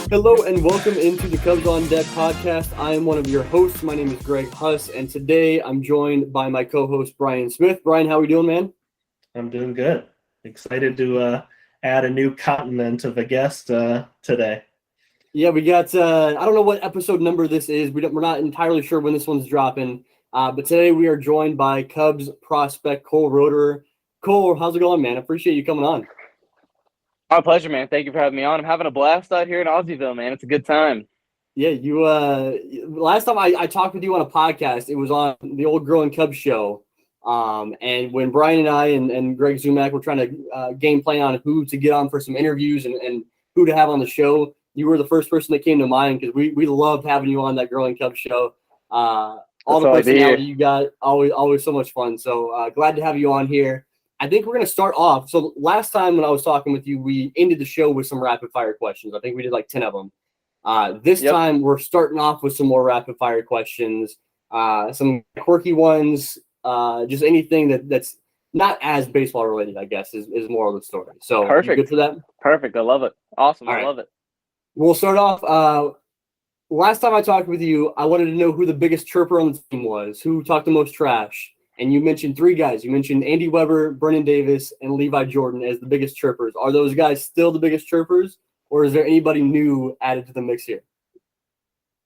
Hello and welcome into the Cubs on Deck podcast. I am one of your hosts. My name is Greg Huss, and today I'm joined by my co-host Brian Smith. Brian, how are we doing, man? I'm doing good. Excited to add a new continent of a guest today. Yeah, we got, I don't know what episode number this is. We're not entirely sure when this one's dropping, but today we are joined by Cubs prospect Cole Roederer. Cole, how's it going, man? I appreciate you coming on. My pleasure, man. Thank you for having me on. I'm having a blast out here in Aussieville, man. It's a good time. Yeah, you. Last time I talked with you on a podcast, it was on the old Growing Cubs show. And when Brian and I and Greg Zumak were trying to game plan on who to get on for some interviews and who to have on the show, you were the first person that came to mind because we loved having you on that Growing Cubs show. All the personality you got, always so much fun. So glad to have you on here. I think we're going to start off. So last time when I was talking with you, we ended the show with some rapid fire questions. I think we did like 10 of them. This time we're starting off with some more rapid fire questions, some quirky ones, just anything that's not as baseball related, I guess, is more of the story. So perfect. Good for that? Perfect. I love it. Awesome. I love it. We'll start off. Last time I talked with you, I wanted to know who the biggest chirper on the team was, who talked the most trash. And you mentioned three guys. You mentioned Andy Weber, Brennan Davis, and Levi Jordan as the biggest chirpers. Are those guys still the biggest chirpers, or is there anybody new added to the mix here?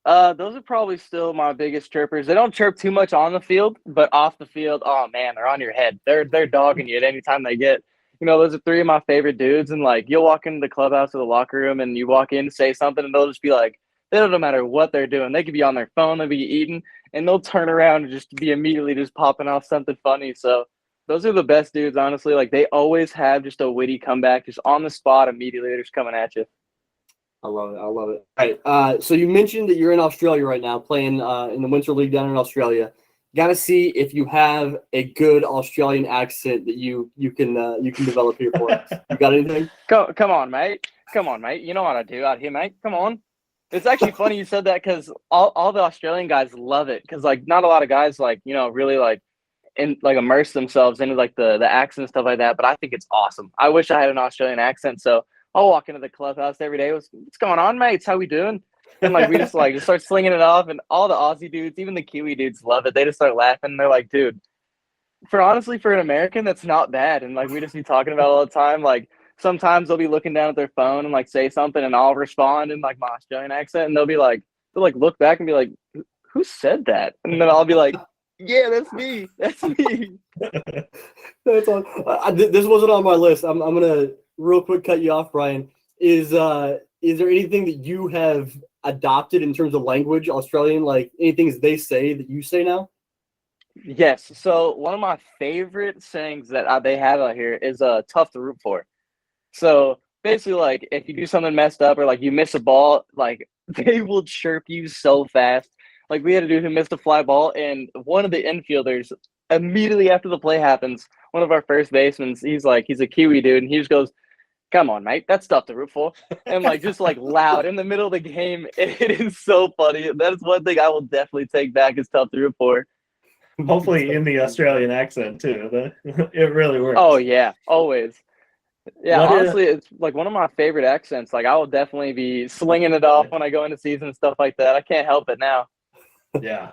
Those are probably still my biggest chirpers. They don't chirp too much on the field, but off the field, oh man, they're on your head. They're dogging you at any time they get. You know, those are three of my favorite dudes. And like, you'll walk into the clubhouse or the locker room, and you walk in to say something, and they'll just be like, they don't matter what they're doing. They could be on their phone, they'll be eating, and they'll turn around and just be immediately just popping off something funny. So those are the best dudes, honestly. Like, they always have just a witty comeback, just on the spot immediately. They're just coming at you. I love it. All right. So you mentioned that you're in Australia right now, playing in the Winter League down in Australia. Got to see if you have a good Australian accent that you can develop here for us. You got anything? Come on, mate. You know what I do out here, mate. Come on. It's actually funny you said that because all the Australian guys love it because, like, not a lot of guys, like, you know, really, like, immerse themselves into, like, the accent and stuff like that. But I think it's awesome. I wish I had an Australian accent. So I'll walk into the clubhouse every day. What's going on, mates? How we doing? And, like, we just start slinging it off. And all the Aussie dudes, even the Kiwi dudes, love it. They just start laughing. They're like, dude, for an American, that's not bad. And, like, we just be talking about it all the time. Like, sometimes they'll be looking down at their phone and like say something, and I'll respond in like my Australian accent, and they'll look back and be like, "Who said that?" And then I'll be like, "Yeah, that's me. That's me." That's on. This wasn't on my list. I'm gonna real quick cut you off, Brian. Is there anything that you have adopted in terms of language, Australian? Like anything they say that you say now? Yes. So one of my favorite sayings that they have out here is "tough to root for." So basically, like, if you do something messed up or like you miss a ball, like they will chirp you so fast. Like, we had a dude who missed a fly ball, and one of the infielders immediately after the play happens, one of our first basemen, he's a Kiwi dude, and he just goes, "Come on, mate, that's tough to root for," and like just like loud in the middle of the game. It is so funny. That is one thing I will definitely take back is tough to root for. Hopefully in the Australian accent too. It really works. Oh yeah, always. Yeah, honestly, it's like one of my favorite accents. Like, I will definitely be slinging it off when I go into season and stuff like that. I can't help it now. Yeah.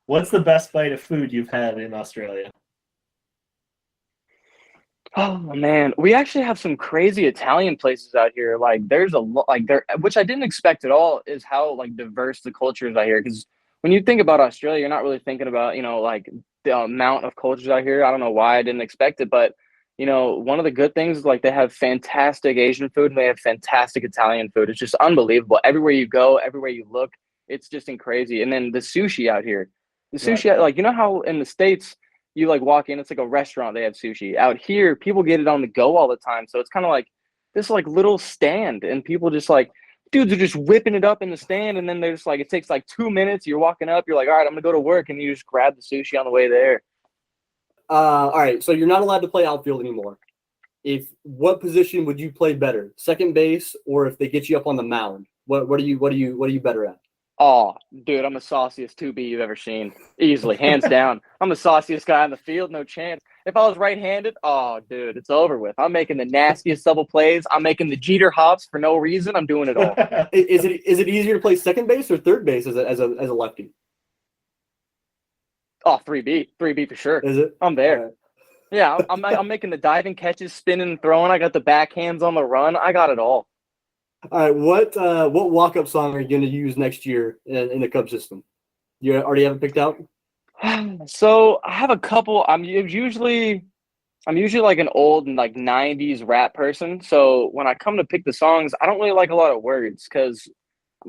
What's the best bite of food you've had in Australia? Oh man, we actually have some crazy Italian places out here. Like, there's a lot, like which I didn't expect at all, is how like diverse the culture is out here. Because when you think about Australia, you're not really thinking about, you know, like the amount of cultures out here. I don't know why I didn't expect it, but you know, one of the good things is like they have fantastic Asian food and they have fantastic Italian food. It's just unbelievable. Everywhere you go, everywhere you look, it's just crazy. And then the sushi out here, like, you know how in the States you like walk in, it's like a restaurant, they have sushi. Out here, people get it on the go all the time. So it's kind of like this like little stand, and people just like, dudes are just whipping it up in the stand. And then they're just like, it takes like 2 minutes. You're walking up, you're like, all right, I'm gonna go to work. And you just grab the sushi on the way there. All right, so you're not allowed to play outfield anymore. What position would you play better, second base, or if they get you up on the mound? What are you better at? Oh, dude, I'm the sauciest 2B you've ever seen. Easily, hands down. I'm the sauciest guy on the field, no chance. If I was right-handed, oh, dude, it's over with. I'm making the nastiest double plays. I'm making the Jeter hops for no reason. I'm doing it all. Is it easier to play second base or third base as a lefty? Oh, 3B for sure. Is it? I'm there. Yeah, I'm making the diving catches, spinning and throwing. I got the backhands on the run. I got it all. All right, what walk-up song are you going to use next year in the Cubs system? You already have it picked out? So I have a couple. I'm usually like an old like 90s rap person. So when I come to pick the songs, I don't really like a lot of words because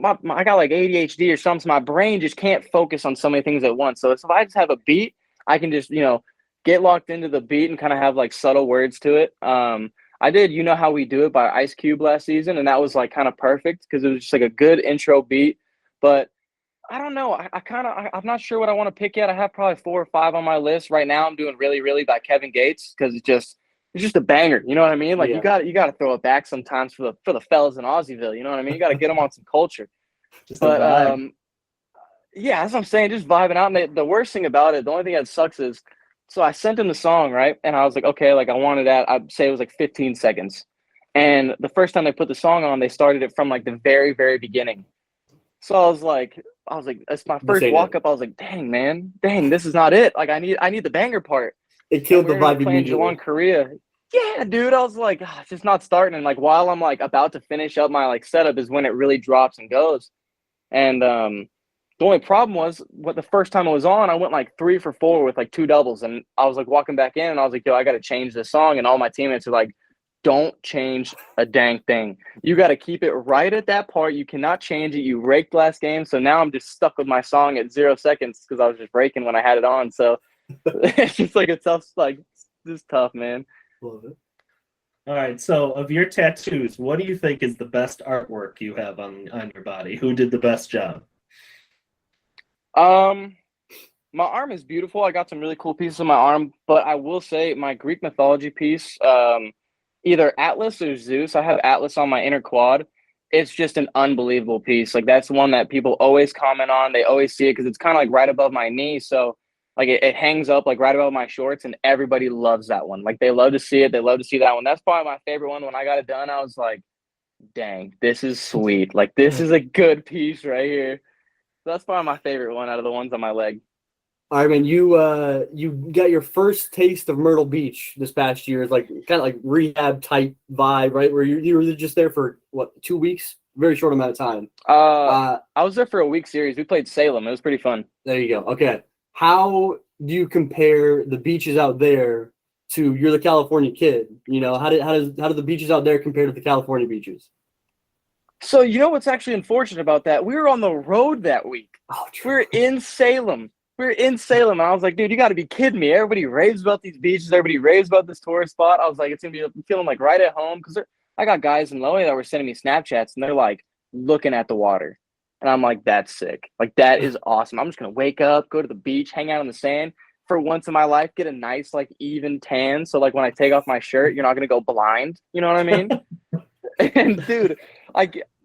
I got like ADHD or something. So my brain just can't focus on so many things at once. So if I just have a beat, I can just, get locked into the beat and kind of have like subtle words to it. I did You Know How We Do It by Ice Cube last season, and that was like kind of perfect because it was just like a good intro beat. But I don't know. I'm not sure what I want to pick yet. I have probably 4 or 5 on my list right now. I'm doing Really Really by Kevin Gates because it's just a banger. You know what I mean? Like Yeah. you got to throw it back sometimes for the fellas in Aussieville. You know what I mean? You got to get them on some culture. Just But a vibe. yeah, that's what I'm saying. Just vibing out. And the worst thing about it, the only thing that sucks is, so I sent him the song, right? And I was like, okay, like I wanted that. I'd say it was like 15 seconds. And the first time they put the song on, they started it from like the very, very beginning. So I was like, it's my first walk up. I was like, dang, man, this is not it. Like I need the banger part. It killed the vibe playing immediately. Geelong, Korea. Yeah, dude. I was like, it's just not starting. And like while I'm like about to finish up my like setup is when it really drops and goes. And the only problem was the first time I was on, I went like 3 for 4 with like 2 doubles. And I was like walking back in and I was like, yo, I got to change this song. And all my teammates are like, don't change a dang thing. You got to keep it right at that part. You cannot change it. You raked last game. So now I'm just stuck with my song at 0 seconds because I was just breaking when I had it on. So it's just like a tough, like, this is tough, man. Love it. All right. So of your tattoos, what do you think is the best artwork you have on your body? Who did the best job? My arm is beautiful. I got some really cool pieces on my arm, but I will say my Greek mythology piece, either Atlas or Zeus. I have Atlas on my inner quad. It's just an unbelievable piece. Like that's one that people always comment on. They always see it because it's kind of like right above my knee. So like it hangs up like right above my shorts, and everybody loves that one. Like they love to see it. They love to see that one. That's probably my favorite one. When I got it done, I was like, dang, this is sweet. Like this is a good piece right here. So that's probably my favorite one out of the ones on my leg. All right, man. You got your first taste of Myrtle Beach this past year. It's like kind of like rehab type vibe, right? Where you were just there for what, 2 weeks? Very short amount of time. I was there for a week series. We played Salem. It was pretty fun. There you go. Okay. How do you compare the beaches out there to you're the California kid? How do the beaches out there compare to the California beaches? So you know what's actually unfortunate about that? We were on the road that week. Oh, we were in Salem. And I was like, dude, you got to be kidding me. Everybody raves about these beaches. Everybody raves about this tourist spot. I was like, it's going to be feeling like right at home because I got guys in Loey that were sending me Snapchats, and they're like looking at the water. And I'm like, that's sick. Like, that is awesome. I'm just going to wake up, go to the beach, hang out in the sand. For once in my life, get a nice, like, even tan. So, like, when I take off my shirt, you're not going to go blind. You know what I mean? And, dude,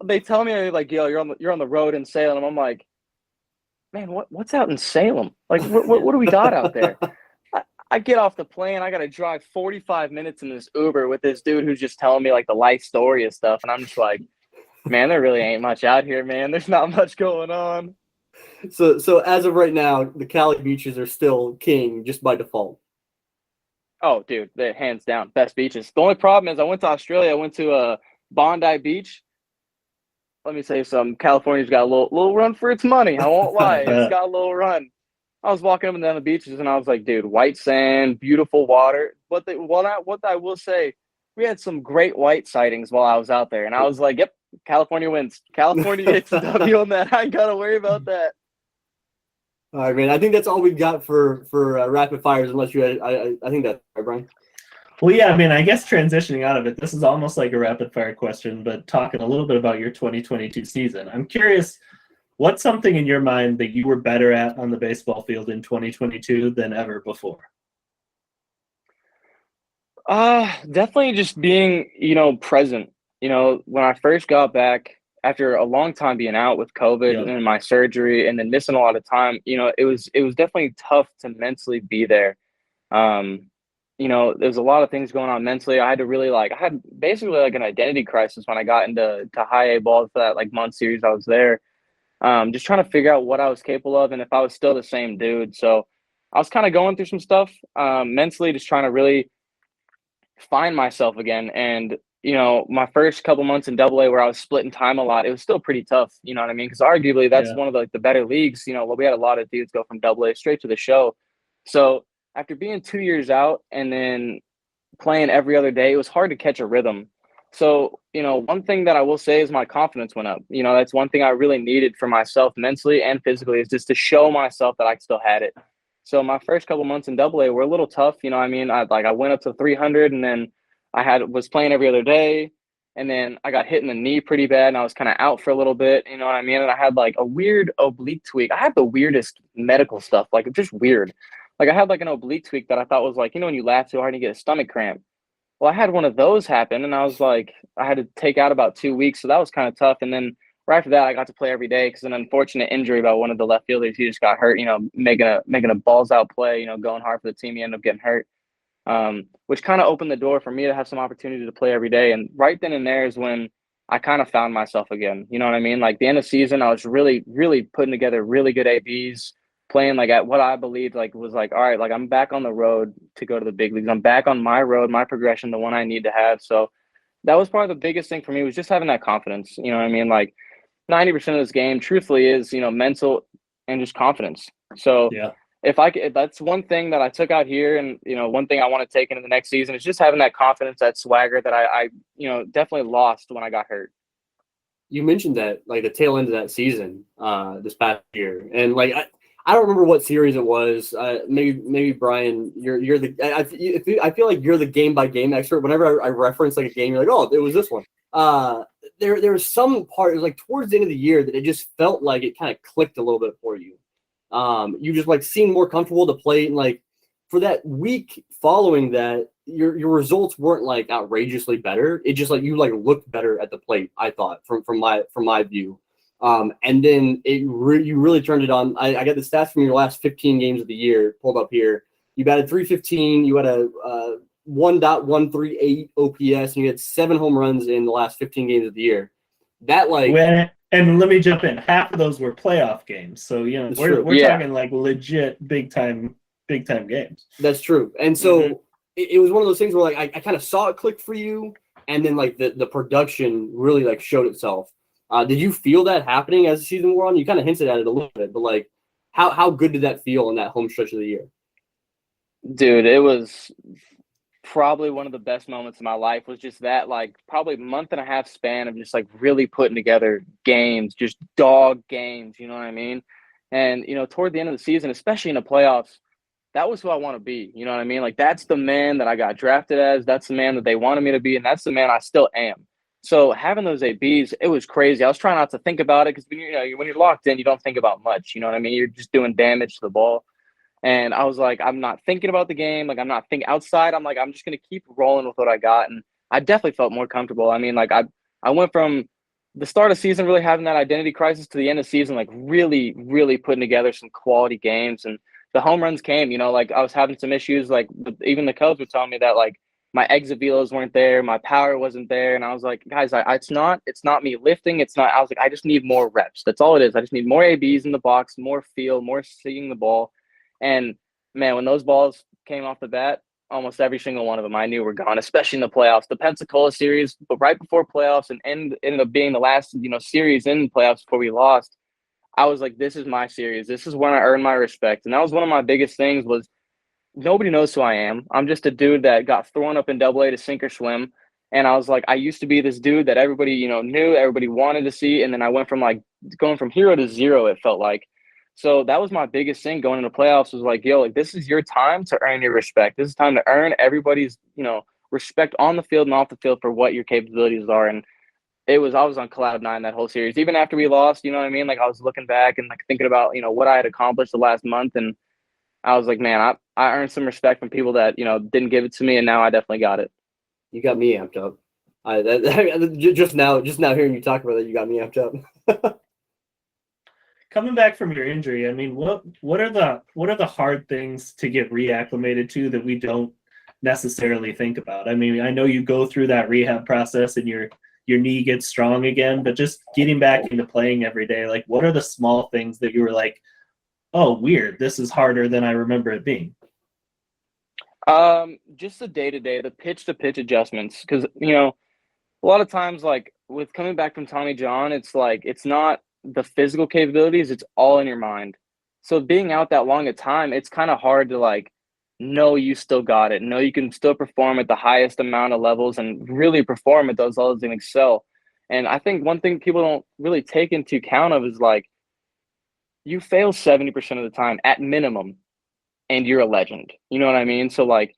they tell me, like, yo, you're on the road in Salem. I'm like, man, what's out in Salem? Like, what do we got out there? I get off the plane. I got to drive 45 minutes in this Uber with this dude who's just telling me, like, the life story of stuff. And I'm just like, man, there really ain't much out here, man. There's not much going on. So as of right now, the Cali beaches are still king just by default. Oh, dude, they're hands down best beaches. The only problem is I went to Australia. I went to Bondi Beach. Let me say something. California's got a little run for its money. I won't lie. It's got a little run. I was walking up and down the beaches, and I was like, dude, white sand, beautiful water. What I will say, we had some great white sightings while I was out there, and I was like, yep, California wins. California gets a W on that. I ain't got to worry about that. All right, man. I think that's all we've got for rapid fires, unless you had, I think that's right, Brian. Well, yeah, I mean, I guess transitioning out of it, this is almost like a rapid fire question, but talking a little bit about your 2022 season. I'm curious, what's something in your mind that you were better at on the baseball field in 2022 than ever before? Definitely just being, present. When I first got back after a long time being out with COVID and my surgery and then missing a lot of time, it was definitely tough to mentally be there. there's a lot of things going on mentally. I had to really I had basically like an identity crisis when I got into high A ball for that like month series I was there. Just trying to figure out what I was capable of and if I was still the same dude. So I was kind of going through some stuff mentally, just trying to really find myself again. And my first couple months in Double A, where I was splitting time a lot, it was still pretty tough. You know what I mean? Because arguably that's Yeah. one of the better leagues. We had a lot of dudes go from Double A straight to the show. So after being 2 years out and then playing every other day, it was hard to catch a rhythm. So, one thing that I will say is my confidence went up. That's one thing I really needed for myself mentally and physically, is just to show myself that I still had it. So my first couple months in Double A were a little tough. I went up to 300, and then was playing every other day, and then I got hit in the knee pretty bad, and I was kind of out for a little bit. You know what I mean? And I had like a weird oblique tweak. I had the weirdest medical stuff, like just weird. Like I had like an oblique tweak that I thought was like, when you laugh too hard and you get a stomach cramp. Well, I had one of those happen, and I was like, I had to take out about 2 weeks, so that was kind of tough. And then right after that, I got to play every day because an unfortunate injury about one of the left fielders. He just got hurt, making a balls out play, going hard for the team. He ended up getting hurt, which kind of opened the door for me to have some opportunity to play every day. And right then and there is when I kind of found myself again. You know what I mean? Like the end of season, I was really, really putting together really good ABs, playing like at what I believed like was like, all right, like I'm back on the road to go to the big leagues. I'm back on my road, my progression, the one I need to have. So that was probably the biggest thing for me, was just having that confidence. You know what I mean? Like 90% of this game truthfully is, mental and just confidence. So Yeah. if that's one thing that I took out here, and, one thing I want to take into the next season is just having that confidence, that swagger that I definitely lost when I got hurt. You mentioned that like the tail end of that season, this past year, and like I don't remember what series it was. Maybe Brian, you're the I feel like you're the game by game expert. Whenever I reference like a game, you're like, oh, it was this one. There was some part, it was like towards the end of the year, that it just felt like it kind of clicked a little bit for you. You just like seemed more comfortable to play, and like for that week following that, your results weren't like outrageously better. It just like you like looked better at the plate, I thought, from my view. And then you really turned it on. I got the stats from your last 15 games of the year pulled up here. You batted 315. You had a 1.138 OPS, and you had 7 home runs in the last 15 games of the year. That like and let me jump in. Half of those were playoff games, so we're talking like legit big time games. That's true. And so it was one of those things where like I kind of saw it click for you, and then like the production really like showed itself. Did you feel that happening as the season wore on? You kind of hinted at it a little bit, but like how good did that feel in that home stretch of the year? Dude, it was probably one of the best moments of my life. Was just that like probably month and a half span of just like really putting together games, just dog games, you know what I mean? And toward the end of the season, especially in the playoffs, that was who I want to be. You know what I mean? Like that's the man that I got drafted as. That's the man that they wanted me to be, and that's the man I still am. So having those ABs, it was crazy. I was trying not to think about it because when you're locked in, you don't think about much. You know what I mean? You're just doing damage to the ball. And I was like, I'm not thinking about the game. Like I'm not thinking outside. I'm like, I'm just gonna keep rolling with what I got. And I definitely felt more comfortable. I mean, like I went from the start of season really having that identity crisis to the end of season, like really, really putting together some quality games. And the home runs came, like I was having some issues. Like even the coach were telling me that like my exit velos weren't there, my power wasn't there. And I was like, guys, it's not me lifting. It's not, I was like, I just need more reps. That's all it is. I just need more ABs in the box, more feel, more seeing the ball. And man, when those balls came off the bat, almost every single one of them I knew were gone, especially in the playoffs. The Pensacola series, but right before playoffs and ended up being the last, series in the playoffs before we lost, I was like, this is my series. This is when I earned my respect. And that was one of my biggest things was nobody knows who I am. I'm just a dude that got thrown up in Double A to sink or swim. And I was like, I used to be this dude that everybody, knew, everybody wanted to see. And then I went from like going from hero to zero, it felt like. So that was my biggest thing going into playoffs was like, yo, like this is your time to earn your respect. This is time to earn everybody's, respect on the field and off the field for what your capabilities are. And I was on cloud nine that whole series. Even after we lost, you know what I mean? Like I was looking back and like thinking about, what I had accomplished the last month. And I was like, man, I earned some respect from people that, didn't give it to me. And now I definitely got it. You got me amped up. Just now hearing you talk about that, you got me amped up. Coming back from your injury, I mean, what are the hard things to get reacclimated to that we don't necessarily think about. I mean, I know you go through that rehab process and your knee gets strong again, but just getting back into playing every day, like what are the small things that you were like, oh, weird, this is harder than I remember it being? Just the day-to-day, the pitch-to-pitch adjustments, because a lot of times, like with coming back from Tommy John, it's like it's not the physical capabilities, it's all in your mind. So being out that long a time, it's kind of hard to like know you still got it, know you can still perform at the highest amount of levels and really perform at those levels and excel. And I think one thing people don't really take into account of is like you fail 70% of the time at minimum, and you're a legend. You know what I mean? So like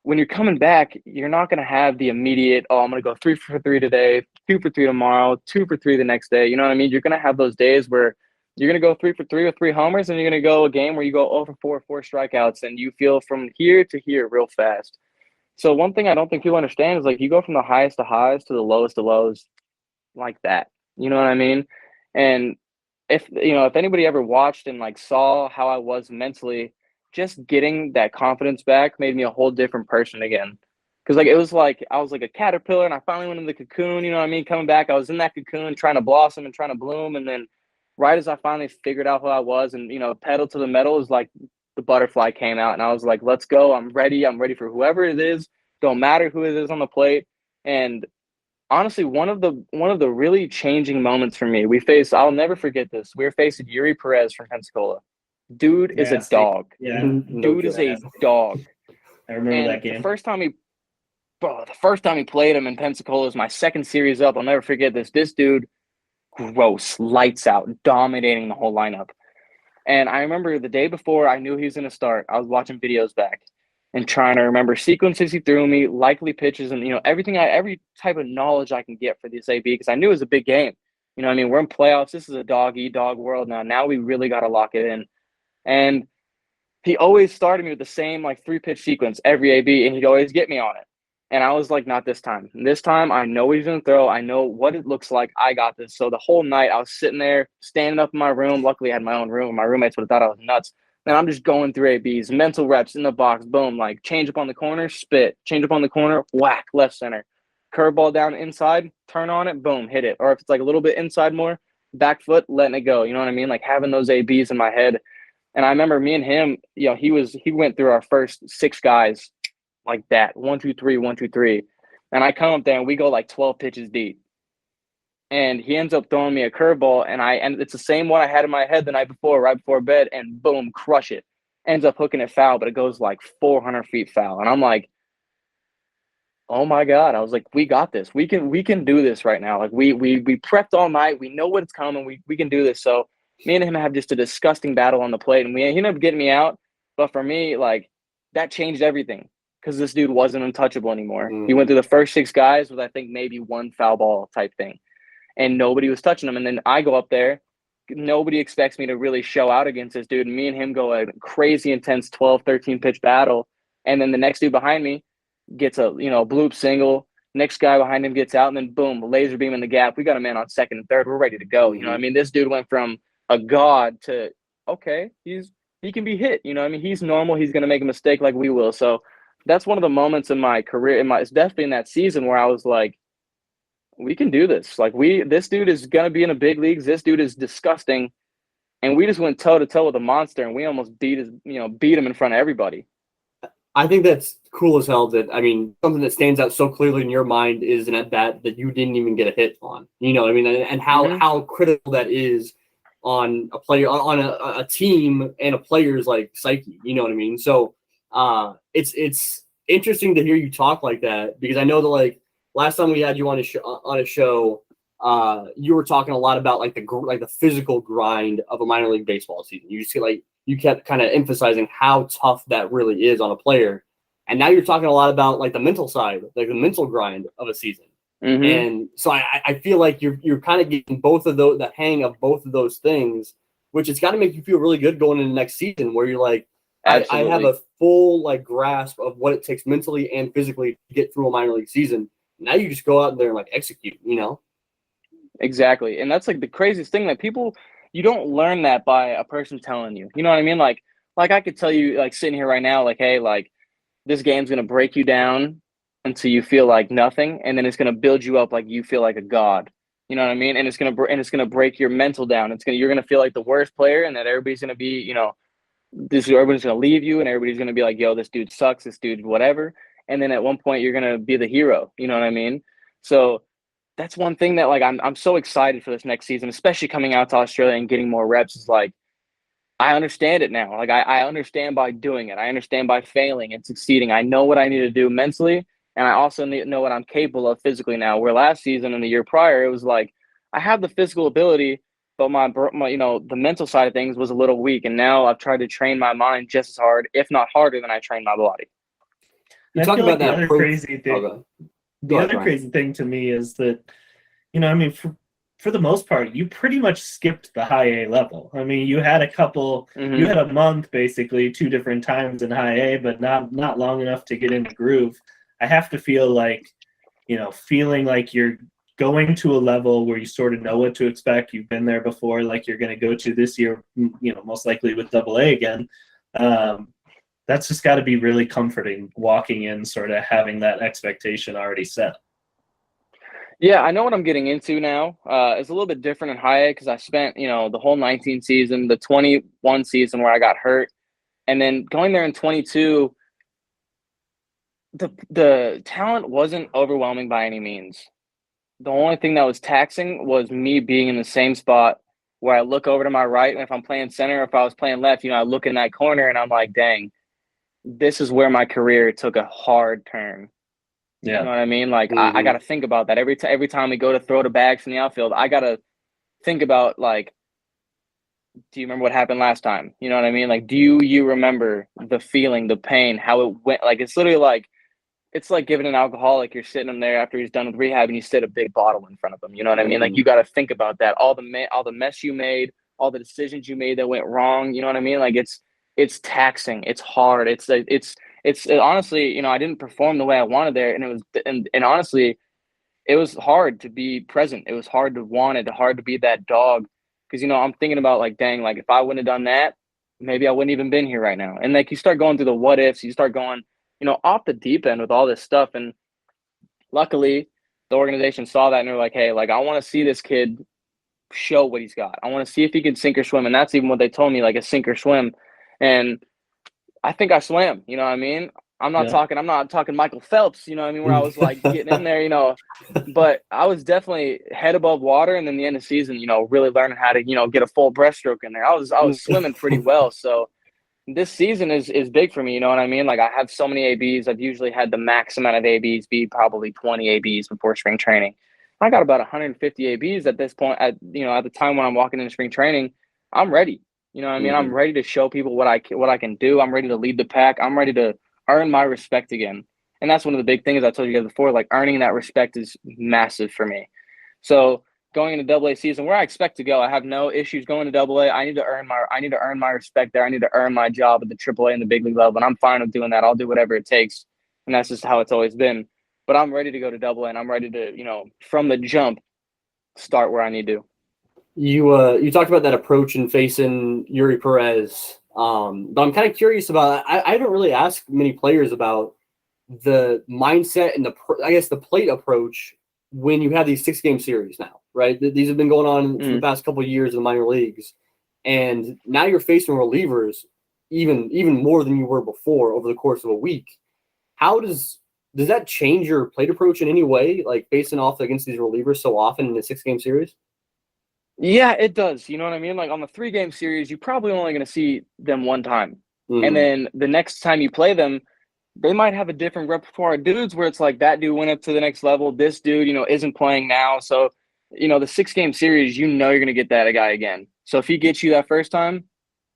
when you're coming back, you're not going to have the immediate, oh, I'm going to go 3 for 3 today, 2 for 3 tomorrow, 2 for 3 the next day. You know what I mean? You're going to have those days where you're going to go 3 for 3 with 3 homers, and you're going to go a game where you go 0 for 4, 4 strikeouts, and you feel from here to here real fast. So one thing I don't think people understand is like you go from the highest of highs to the lowest of lows like that. You know what I mean? And if anybody ever watched and like saw how I was mentally, just getting that confidence back made me a whole different person again. Because like it was like I was like a caterpillar, and I finally went in the cocoon. You know what I mean? Coming back, I was in that cocoon trying to blossom and trying to bloom, and then right as I finally figured out who I was, and pedal to the metal, is like the butterfly came out, and I was like, let's go. I'm ready. I'm ready for whoever it is. Don't matter who it is on the plate. And honestly, one of the really changing moments for me, I'll never forget this. We were facing Eury Perez from Pensacola. Dude is a dog. Yeah. Dude is a dog. I remember that game. The first time he played him in Pensacola was my second series up. I'll never forget this. This dude, gross, lights out, dominating the whole lineup. And I remember the day before I knew he was going to start, I was watching videos back and trying to remember sequences he threw me, likely pitches, and every type of knowledge I can get for this AB, because I knew it was a big game. You know what I mean? We're in playoffs. This is a dog-eat-dog world now. Now we really got to lock it in. And he always started me with the same like 3-pitch sequence every AB, and he'd always get me on it. And I was like, not this time. And this time, I know what he's going to throw. I know what it looks like. I got this. So the whole night, I was sitting there, standing up in my room. Luckily, I had my own room. My roommates would have thought I was nuts. And I'm just going through ABs, mental reps in the box, boom, like change up on the corner, spit, change up on the corner, whack, left center. Curveball down inside, turn on it, boom, hit it. Or if it's like a little bit inside more, back foot, letting it go. You know what I mean? Like having those ABs in my head. And I remember me and him, he went through our first 6 guys like that, 1, 2, 3, 1, 2, 3. And I come up there and we go like 12 pitches deep. And he ends up throwing me a curveball, and it's the same one I had in my head the night before, right before bed, and boom, crush it. Ends up hooking it foul, but it goes like 400 feet foul. And I'm like, oh my God. I was like, we got this. We can do this right now. Like we prepped all night. We know what's coming. We can do this. So me and him have just a disgusting battle on the plate, and he ended up getting me out. But for me, like that changed everything, because this dude wasn't untouchable anymore. He went through the first 6 guys with I think maybe 1 foul ball type thing, and nobody was touching him. And then I go up there. Nobody expects me to really show out against this dude. And me and him go a crazy intense 12, 13 pitch battle. And then the next dude behind me gets a bloop single. Next guy behind him gets out, and then boom, laser beam in the gap. We got a man on second and third. We're ready to go. You know what I mean? This dude went from a god to, okay, he can be hit. You know what I mean? He's normal. He's going to make a mistake like we will. So that's one of the moments in my career, it's definitely in that season where I was like, we can do this. Like this dude is going to be in the big leagues. This dude is disgusting. And we just went toe to toe with a monster, and we almost beat him in front of everybody. I think that's cool as hell. Something that stands out so clearly in your mind is an at bat that you didn't even get a hit on. You know what I mean? And how critical that is on a player, on a team and a player's like psyche. You know what I mean? So it's interesting to hear you talk like that, because I know that like last time we had you on a show, you were talking a lot about like the physical grind of a minor league baseball season. You see, like you kept kind of emphasizing how tough that really is on a player, and now you're talking a lot about like the mental side, like the mental grind of a season. And so I feel like you're kind of getting both of those, the hang of both of those things, which it's got to make you feel really good going into next season, where you're like, I have a full like grasp of what it takes mentally and physically to get through a minor league season. Now you just go out there and like execute, Exactly. And that's like the craziest thing, that you don't learn that by a person telling you. You know what I mean? Like I could tell you, like sitting here right now, like, hey, like this game's going to break you down until you feel like nothing, and then it's going to build you up like you feel like a god. You know what I mean? And it's gonna break your mental down. You're gonna feel like the worst player, and that everybody's gonna be, everybody's gonna leave you, and everybody's gonna be like, yo, this dude sucks, this dude whatever. And then at one point, you're gonna be the hero. You know what I mean? So that's one thing that like I'm so excited for this next season, especially coming out to Australia and getting more reps. Is like I understand it now. Like I understand by doing it. I understand by failing and succeeding. I know what I need to do mentally. And I also know what I'm capable of physically now. Where last season and the year prior, it was like I have the physical ability, but my the mental side of things was a little weak. And now I've tried to train my mind just as hard, if not harder, than I train my body. You I talk feel about like that the other crazy thing. The other crazy thing to me is that, I mean, for the most part, you pretty much skipped the high A level. I mean, you had you had a month basically, 2 different times in high A, but not long enough to get in the groove. I have to feel like, feeling like you're going to a level where you sort of know what to expect. You've been there before, like you're going to go to this year, most likely with double A again. That's just got to be really comforting walking in, sort of having that expectation already set. Yeah, I know what I'm getting into now. It's a little bit different in high A because I spent, the whole 19 season, the 21 season where I got hurt, and then going there in 22. The talent wasn't overwhelming by any means. The only thing that was taxing was me being in the same spot where I look over to my right, and if I'm playing center, if I was playing left, I look in that corner and I'm like, dang, this is where my career took a hard turn. Yeah. You know what I mean? Like I got to think about that every time we go to throw the bags in the outfield. I got to think about like, do you remember what happened last time? You know what I mean? Like, do you remember the feeling, the pain, how it went? Like, it's literally like, it's like giving an alcoholic, you're sitting him there after he's done with rehab and you sit a big bottle in front of him. You know what I mean? Like, you got to think about that. All the mess you made, all the decisions you made that went wrong. You know what I mean? Like, it's taxing. It's hard. It's honestly, I didn't perform the way I wanted there. And it was, and honestly, it was hard to be present. It was hard to want it, hard to be that dog. Cause I'm thinking about like, dang, like if I wouldn't have done that, maybe I wouldn't even been here right now. And like, you start going through the what ifs, you start going, off the deep end with all this stuff. And luckily the organization saw that and they're like, hey, like, I want to see this kid show what he's got. I want to see if he can sink or swim. And that's even what they told me, like a sink or swim. And I think I swam, you know what I mean? I'm not talking Michael Phelps, you know what I mean? Where I was like getting in there, but I was definitely head above water. And then the end of the season, really learning how to, get a full breaststroke in there. I was swimming pretty well. So this season is big for me, you know what I mean? Like I have so many ABs. I've usually had the max amount of ABs be probably 20 ABs before spring training. I got about 150 ABs at this point. At the time when I'm walking into spring training, I'm ready. You know what I mean? I'm ready to show people what I can do. I'm ready to lead the pack. I'm ready to earn my respect again. And that's one of the big things I told you guys before. Like earning that respect is massive for me. So going into double A season where I expect to go, I have no issues going to double A. I need to earn my respect there. I need to earn my job at the triple A and the big league level. And I'm fine with doing that. I'll do whatever it takes. And that's just how it's always been. But I'm ready to go to double A and I'm ready to, from the jump, start where I need to. You talked about that approach in facing Eury Perez. But I'm kind of curious about, I haven't really asked many players about the mindset and the plate approach when you have these 6-game series now, right? These have been going on for the past couple of years in the minor leagues. And now you're facing relievers even more than you were before over the course of a week. How does that change your plate approach in any way, like facing off against these relievers so often in a 6-game series? Yeah, it does. You know what I mean? Like on the 3-game series, you're probably only going to see them one time. And then the next time you play them, they might have a different repertoire of dudes where it's like that dude went up to the next level. This dude, isn't playing now. So, the 6-game series, you're going to get that guy again. So if he gets you that first time,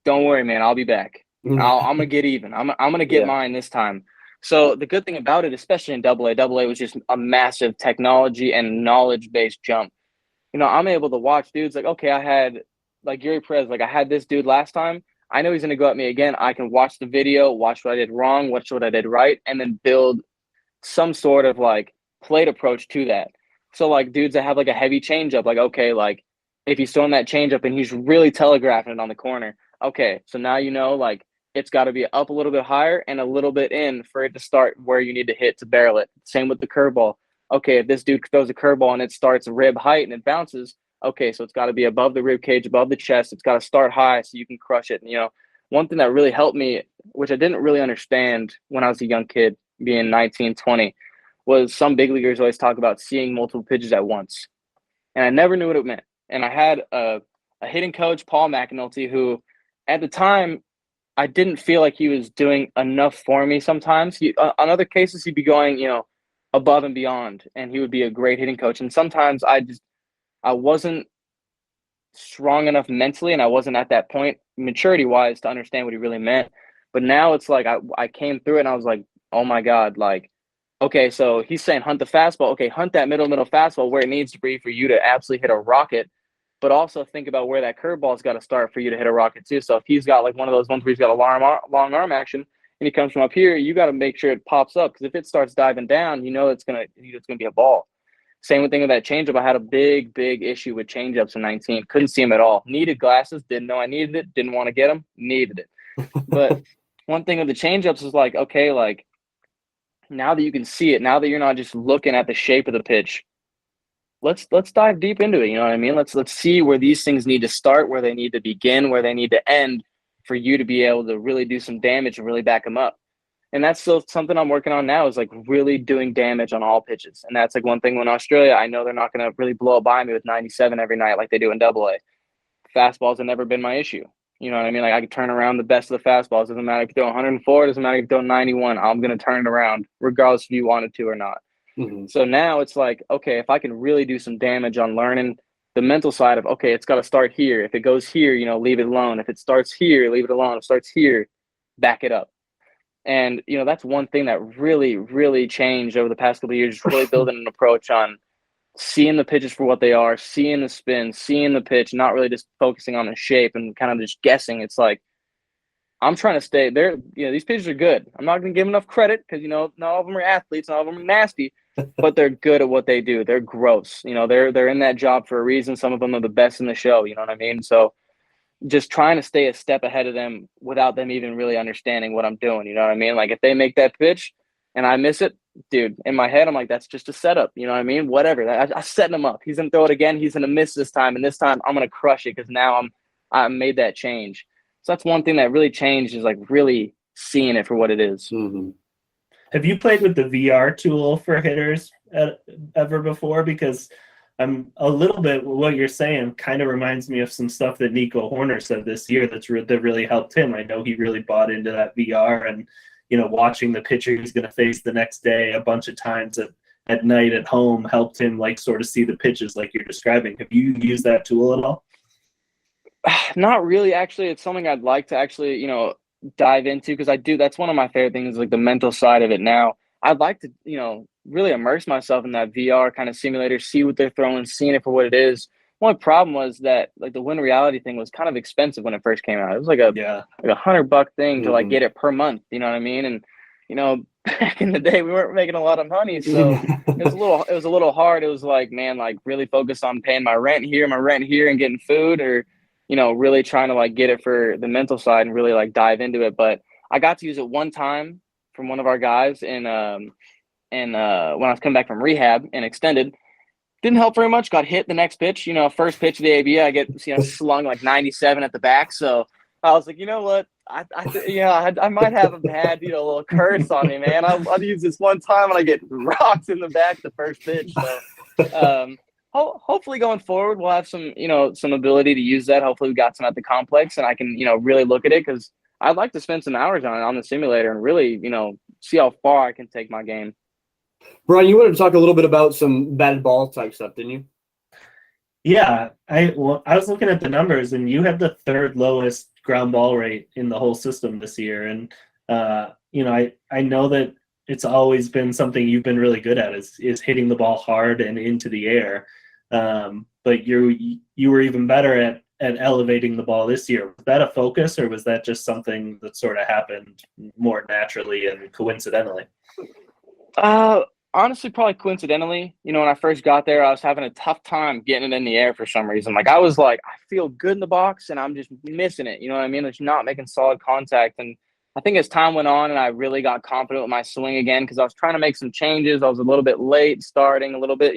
don't worry, man. I'll be back. I'm going to get even. I'm going to get mine this time. So the good thing about it, especially in double A was just a massive technology and knowledge-based jump. I'm able to watch dudes like, okay, I had like Eury Perez, like I had this dude last time. I know he's going to go at me again. I can watch the video, watch what I did wrong, watch what I did right, and then build some sort of like plate approach to that. So like dudes that have like a heavy changeup, like, okay, like if he's throwing that changeup and he's really telegraphing it on the corner, okay, so now like it's got to be up a little bit higher and a little bit in for it to start where you need to hit to barrel it. Same with the curveball. Okay, if this dude throws a curveball and it starts rib height and it bounces, okay, so it's got to be above the rib cage, above the chest. It's got to start high so you can crush it. And, one thing that really helped me, which I didn't really understand when I was a young kid, being 19, 20, was some big leaguers always talk about seeing multiple pitches at once. And I never knew what it meant. And I had a hitting coach, Paul McAnulty, who at the time, I didn't feel like he was doing enough for me sometimes. On other cases, he'd be going, above and beyond, and he would be a great hitting coach. And sometimes I wasn't strong enough mentally, and I wasn't at that point maturity-wise to understand what he really meant. But now it's like I came through it, and I was like, oh, my God, like, okay, so he's saying hunt the fastball. Okay, hunt that middle fastball where it needs to be for you to absolutely hit a rocket. But also think about where that curveball's got to start for you to hit a rocket too. So if he's got like one of those ones where he's got a long arm action and he comes from up here, you got to make sure it pops up, because if it starts diving down, it's gonna be a ball. Same thing with that changeup. I had a big issue with changeups in 19. Couldn't see them at all. Needed glasses. Didn't know I needed it. Didn't want to get them. Needed it. But one thing with the changeups is like, okay, like now that you can see it, now that you're not just looking at the shape of the pitch, let's dive deep into it. You know what I mean? Let's see where these things need to start, where they need to begin, where they need to end, for you to be able to really do some damage and really back them up. And that's still something I'm working on now, is like really doing damage on all pitches. And that's like one thing when Australia, I know they're not going to really blow it by me with 97 every night like they do in AA. Fastballs have never been my issue. You know what I mean? Like I could turn around the best of the fastballs. Doesn't matter if you throw 104, doesn't matter if you throw 91. I'm going to turn it around regardless if you wanted to or not. Mm-hmm. So now it's like, okay, if I can really do some damage on learning the mental side of, okay, it's got to start here. If it goes here, leave it alone. If it starts here, leave it alone. If it starts here, back it up. And, that's one thing that really, really changed over the past couple of years, really building an approach on seeing the pitches for what they are, seeing the spin, seeing the pitch, not really just focusing on the shape and kind of just guessing. It's like, I'm trying to stay there. These pitches are good. I'm not going to give them enough credit because, not all of them are athletes, not all of them are nasty, but they're good at what they do. They're gross. They're in that job for a reason. Some of them are the best in the show. You know what I mean? So just trying to stay a step ahead of them without them even really understanding what I'm doing. You know what I mean? Like if they make that pitch and I miss it, dude, in my head, I'm like, that's just a setup. You know what I mean? Whatever. I setting him up. He's going to throw it again. He's going to miss this time. And this time I'm going to crush it because now I made that change. So that's one thing that really changed, is like really seeing it for what it is. Mm-hmm. Have you played with the VR tool for hitters ever before? Because I'm a little bit, what you're saying kind of reminds me of some stuff that Nico Horner said this year that really helped him. I know he really bought into that VR and, watching the pitcher he's going to face the next day a bunch of times at night at home helped him like sort of see the pitches like you're describing. Have you used that tool at all? Not really, actually. It's something I'd like to actually, dive into, because that's one of my favorite things, like the mental side of it now. I'd like to, really immerse myself in that VR kind of simulator, see what they're throwing, seeing it for what it is. One problem was that like the Win Reality thing was kind of expensive when it first came out. It was like a $100 thing to like get it per month. You know what I mean? And back in the day we weren't making a lot of money, so it was a little hard. It was like, man, like really focus on paying my rent here, and getting food, or really trying to like get it for the mental side and really like dive into it. But I got to use it one time from one of our guys when I was coming back from rehab and extended. Didn't help very much. Got hit the next pitch. First pitch of the AB, I get slung like 97 at the back. So I was like, you know what? I might have a bad little curse on me, man. I'll use this one time when I get rocked in the back the first pitch. So hopefully going forward we'll have some some ability to use that. Hopefully we got some at the complex and I can really look at it, because I'd like to spend some hours on the simulator and really see how far I can take my game. Brian, you wanted to talk a little bit about some batted ball type stuff, didn't you? Yeah, I was looking at the numbers, and you have the third lowest ground ball rate in the whole system this year. And I know that it's always been something you've been really good at is hitting the ball hard and into the air. But you were even better at elevating the ball this year. Was that a focus, or was that just something that sort of happened more naturally and coincidentally? Honestly, probably coincidentally, when I first got there, I was having a tough time getting it in the air for some reason. Like I was like, I feel good in the box and I'm just missing it. You know what I mean? It's not making solid contact. And I think as time went on and I really got confident with my swing again, because I was trying to make some changes. I was a little bit late starting, a little bit,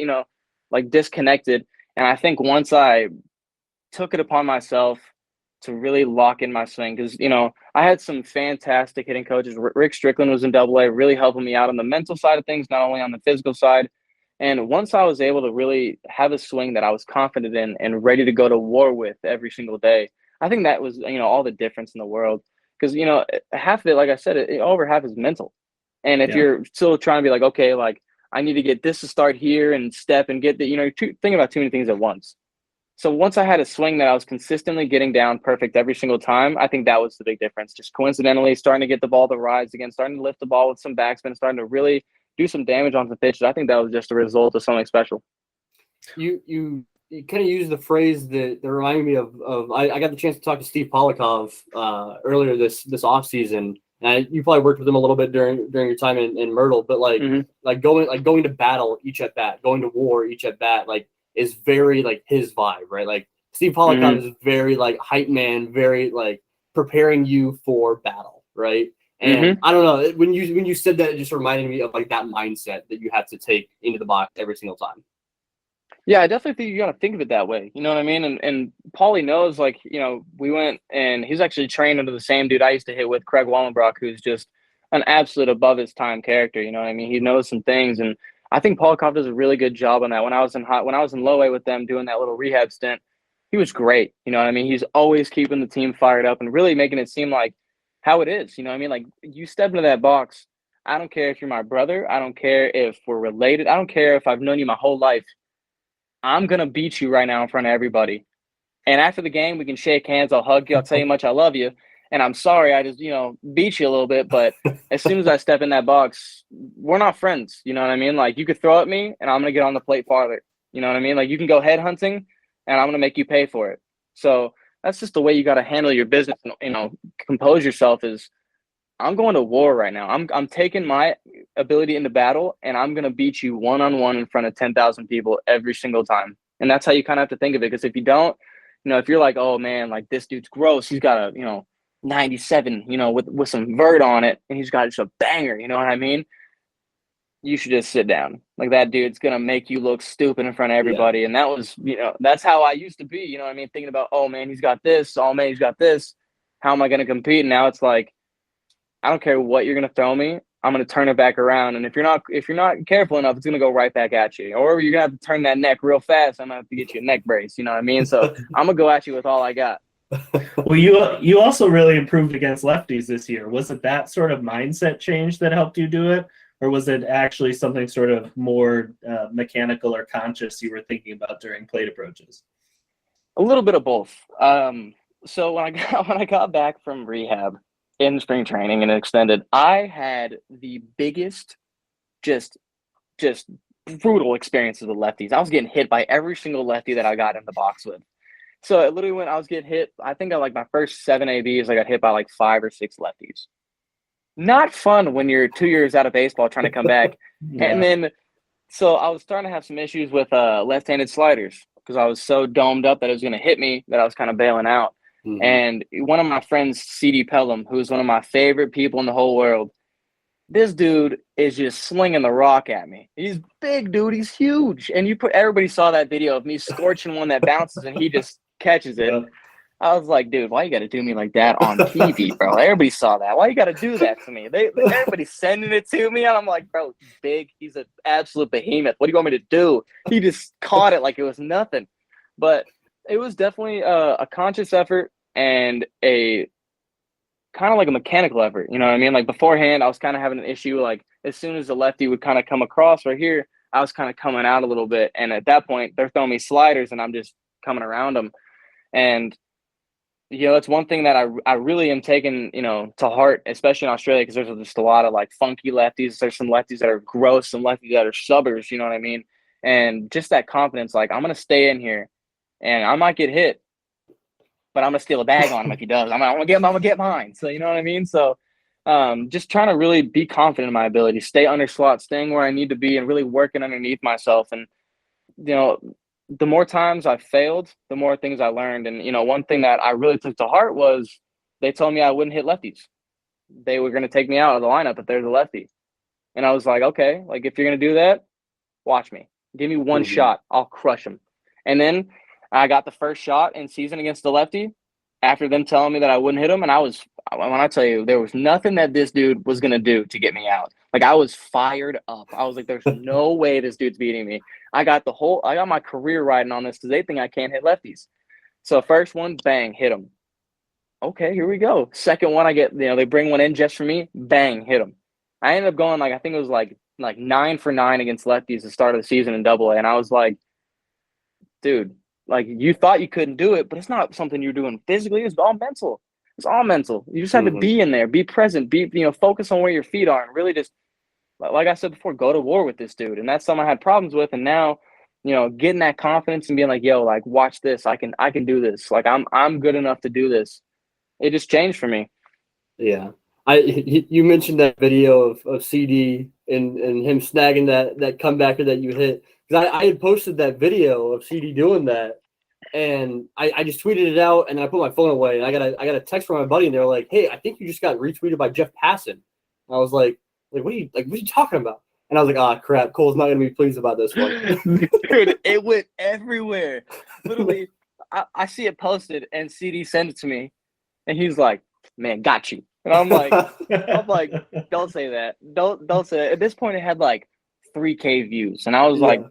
like disconnected. And I think once I took it upon myself to really lock in my swing, because I had some fantastic hitting coaches. Rick Strickland was in Double-A, really helping me out on the mental side of things, not only on the physical side. And once I was able to really have a swing that I was confident in and ready to go to war with every single day, I think that was all the difference in the world. Because half of it, like I said, over half is mental. And if you're still trying to be like, okay, like I need to get this to start here and step and get the, you're thinking about too many things at once. So once I had a swing that I was consistently getting down perfect every single time, I think that was the big difference. Just coincidentally starting to get the ball to rise again, starting to lift the ball with some backspin, starting to really do some damage on the pitches. I think that was just a result of something special. You kind of used the phrase that reminded me of I got the chance to talk to Steve Polakov earlier this offseason. And you probably worked with him a little bit during your time in Myrtle, but like going to battle each at bat, going to war each at bat, like is very like his vibe, right? Like Steve Polakov is very like hype man, very like preparing you for battle, right? And I don't know, when you said that, it just reminded me of like that mindset that you have to take into the box every single time. Yeah, I definitely think you got to think of it that way. You know what I mean? And Paulie knows, like, we went and he's actually trained under the same dude I used to hit with, Craig Wallenbrock, who's just an absolute above his time character. You know what I mean? He knows some things. And I think Polakov does a really good job on that. When I was in low A with them doing that little rehab stint, he was great. You know what I mean? He's always keeping the team fired up and really making it seem like how it is. You know what I mean? Like you step into that box. I don't care if you're my brother. I don't care if we're related. I don't care if I've known you my whole life. I'm going to beat you right now in front of everybody. And after the game, we can shake hands. I'll hug you. I'll tell you how much I love you. And I'm sorry I just, beat you a little bit. But as soon as I step in that box, we're not friends. You know what I mean? Like, you could throw at me, and I'm going to get on the plate farther. You know what I mean? Like, you can go head hunting, and I'm going to make you pay for it. So that's just the way you got to handle your business and, compose yourself is, I'm going to war right now. I'm taking my ability into battle, and I'm going to beat you one-on-one in front of 10,000 people every single time. And that's how you kind of have to think of it. Because if you don't, if you're like, oh, man, like this dude's gross. He's got a, 97, with some vert on it, and he's got just a banger. You know what I mean? You should just sit down. Like that dude's going to make you look stupid in front of everybody. Yeah. And that was, that's how I used to be. You know what I mean? Thinking about, oh, man, he's got this. Oh, man, he's got this. How am I going to compete? And now it's like, I don't care what you're going to throw me. I'm going to turn it back around. And if you're not careful enough, it's going to go right back at you. Or you're going to have to turn that neck real fast. I'm going to have to get you a neck brace. You know what I mean? So I'm going to go at you with all I got. Well, you also really improved against lefties this year. Was it that sort of mindset change that helped you do it? Or was it actually something sort of more mechanical or conscious you were thinking about during plate approaches? A little bit of both. So when I got back from rehab, in spring training and extended, I had the biggest, just brutal experiences with lefties. I was getting hit by every single lefty that I got in the box with. So it literally when I was getting hit, I think like my first 7 ABs, I got hit by like 5 or 6 lefties. Not fun when you're 2 years out of baseball trying to come back. Yeah. And then, so I was starting to have some issues with left-handed sliders because I was so domed up that it was going to hit me that I was kind of bailing out. Mm-hmm. And one of my friends, C.D. Pelham, who's one of my favorite people in the whole world, this dude is just slinging the rock at me. He's big, dude. He's huge. And everybody saw that video of me scorching one that bounces and he just catches it. Yeah. I was like, dude, why you got to do me like that on TV, bro? Everybody saw that. Why you got to do that to me? Everybody's sending it to me. And I'm like, bro, he's big. He's an absolute behemoth. What do you want me to do? He just caught it like it was nothing. But it was definitely a conscious effort and a kind of like a mechanical effort. You know what I mean? Like beforehand, I was kind of having an issue. Like as soon as the lefty would kind of come across right here, I was kind of coming out a little bit. And at that point, they're throwing me sliders and I'm just coming around them. And, it's one thing that I really am taking, to heart, especially in Australia, because there's just a lot of like funky lefties. There's some lefties that are gross, some lefties that are subbers, you know what I mean? And just that confidence, like I'm going to stay in here and I might get hit, but I'm going to steal a bag on him if he does. I'm going to get mine. So, you know what I mean? So Just trying to really be confident in my ability, stay under slot, staying where I need to be, and really working underneath myself. And you know, the more times I failed, the more things I learned. And one thing that I really took to heart was they told me I wouldn't hit lefties. They were going to take me out of the lineup if there's a lefty. And I was like, okay, like if you're going to do that, watch me. Give me one shot. I'll crush him. And then I got the first shot in season against the lefty after them telling me that I wouldn't hit him. And when I tell you, there was nothing that this dude was going to do to get me out. Like, I was fired up. I was like, there's no way this dude's beating me. I got my career riding on this because they think I can't hit lefties. So first one, bang, hit him. Okay, here we go. Second one, I get, they bring one in just for me, bang, hit him. I ended up going I think it was like 9 for 9 against lefties at the start of the season in Double A, and I was like, dude, like you thought you couldn't do it, but it's not something you're doing physically. It's all mental. It's all mental. You just have to be in there, be present, focus on where your feet are, and really just, like I said before, go to war with this dude. And that's something I had problems with, and now, getting that confidence and being like, yo, like watch this, I can do this. Like I'm good enough to do this. It just changed for me. Yeah. You mentioned that video of CD and him snagging that comebacker that you hit. Because I had posted that video of CD doing that, and I just tweeted it out, and I put my phone away, and I got a text from my buddy, and they're like, "Hey, I think you just got retweeted by Jeff Passan." I was like, what are you talking about? And I was like, "Ah, crap, Cole's not gonna be pleased about this one." Dude, it went everywhere. Literally, I see it posted, and CD sent it to me, and he's like, "Man, got you." And I'm like, don't say that. Don't say that. At this point, it had like 3K views, and I was like,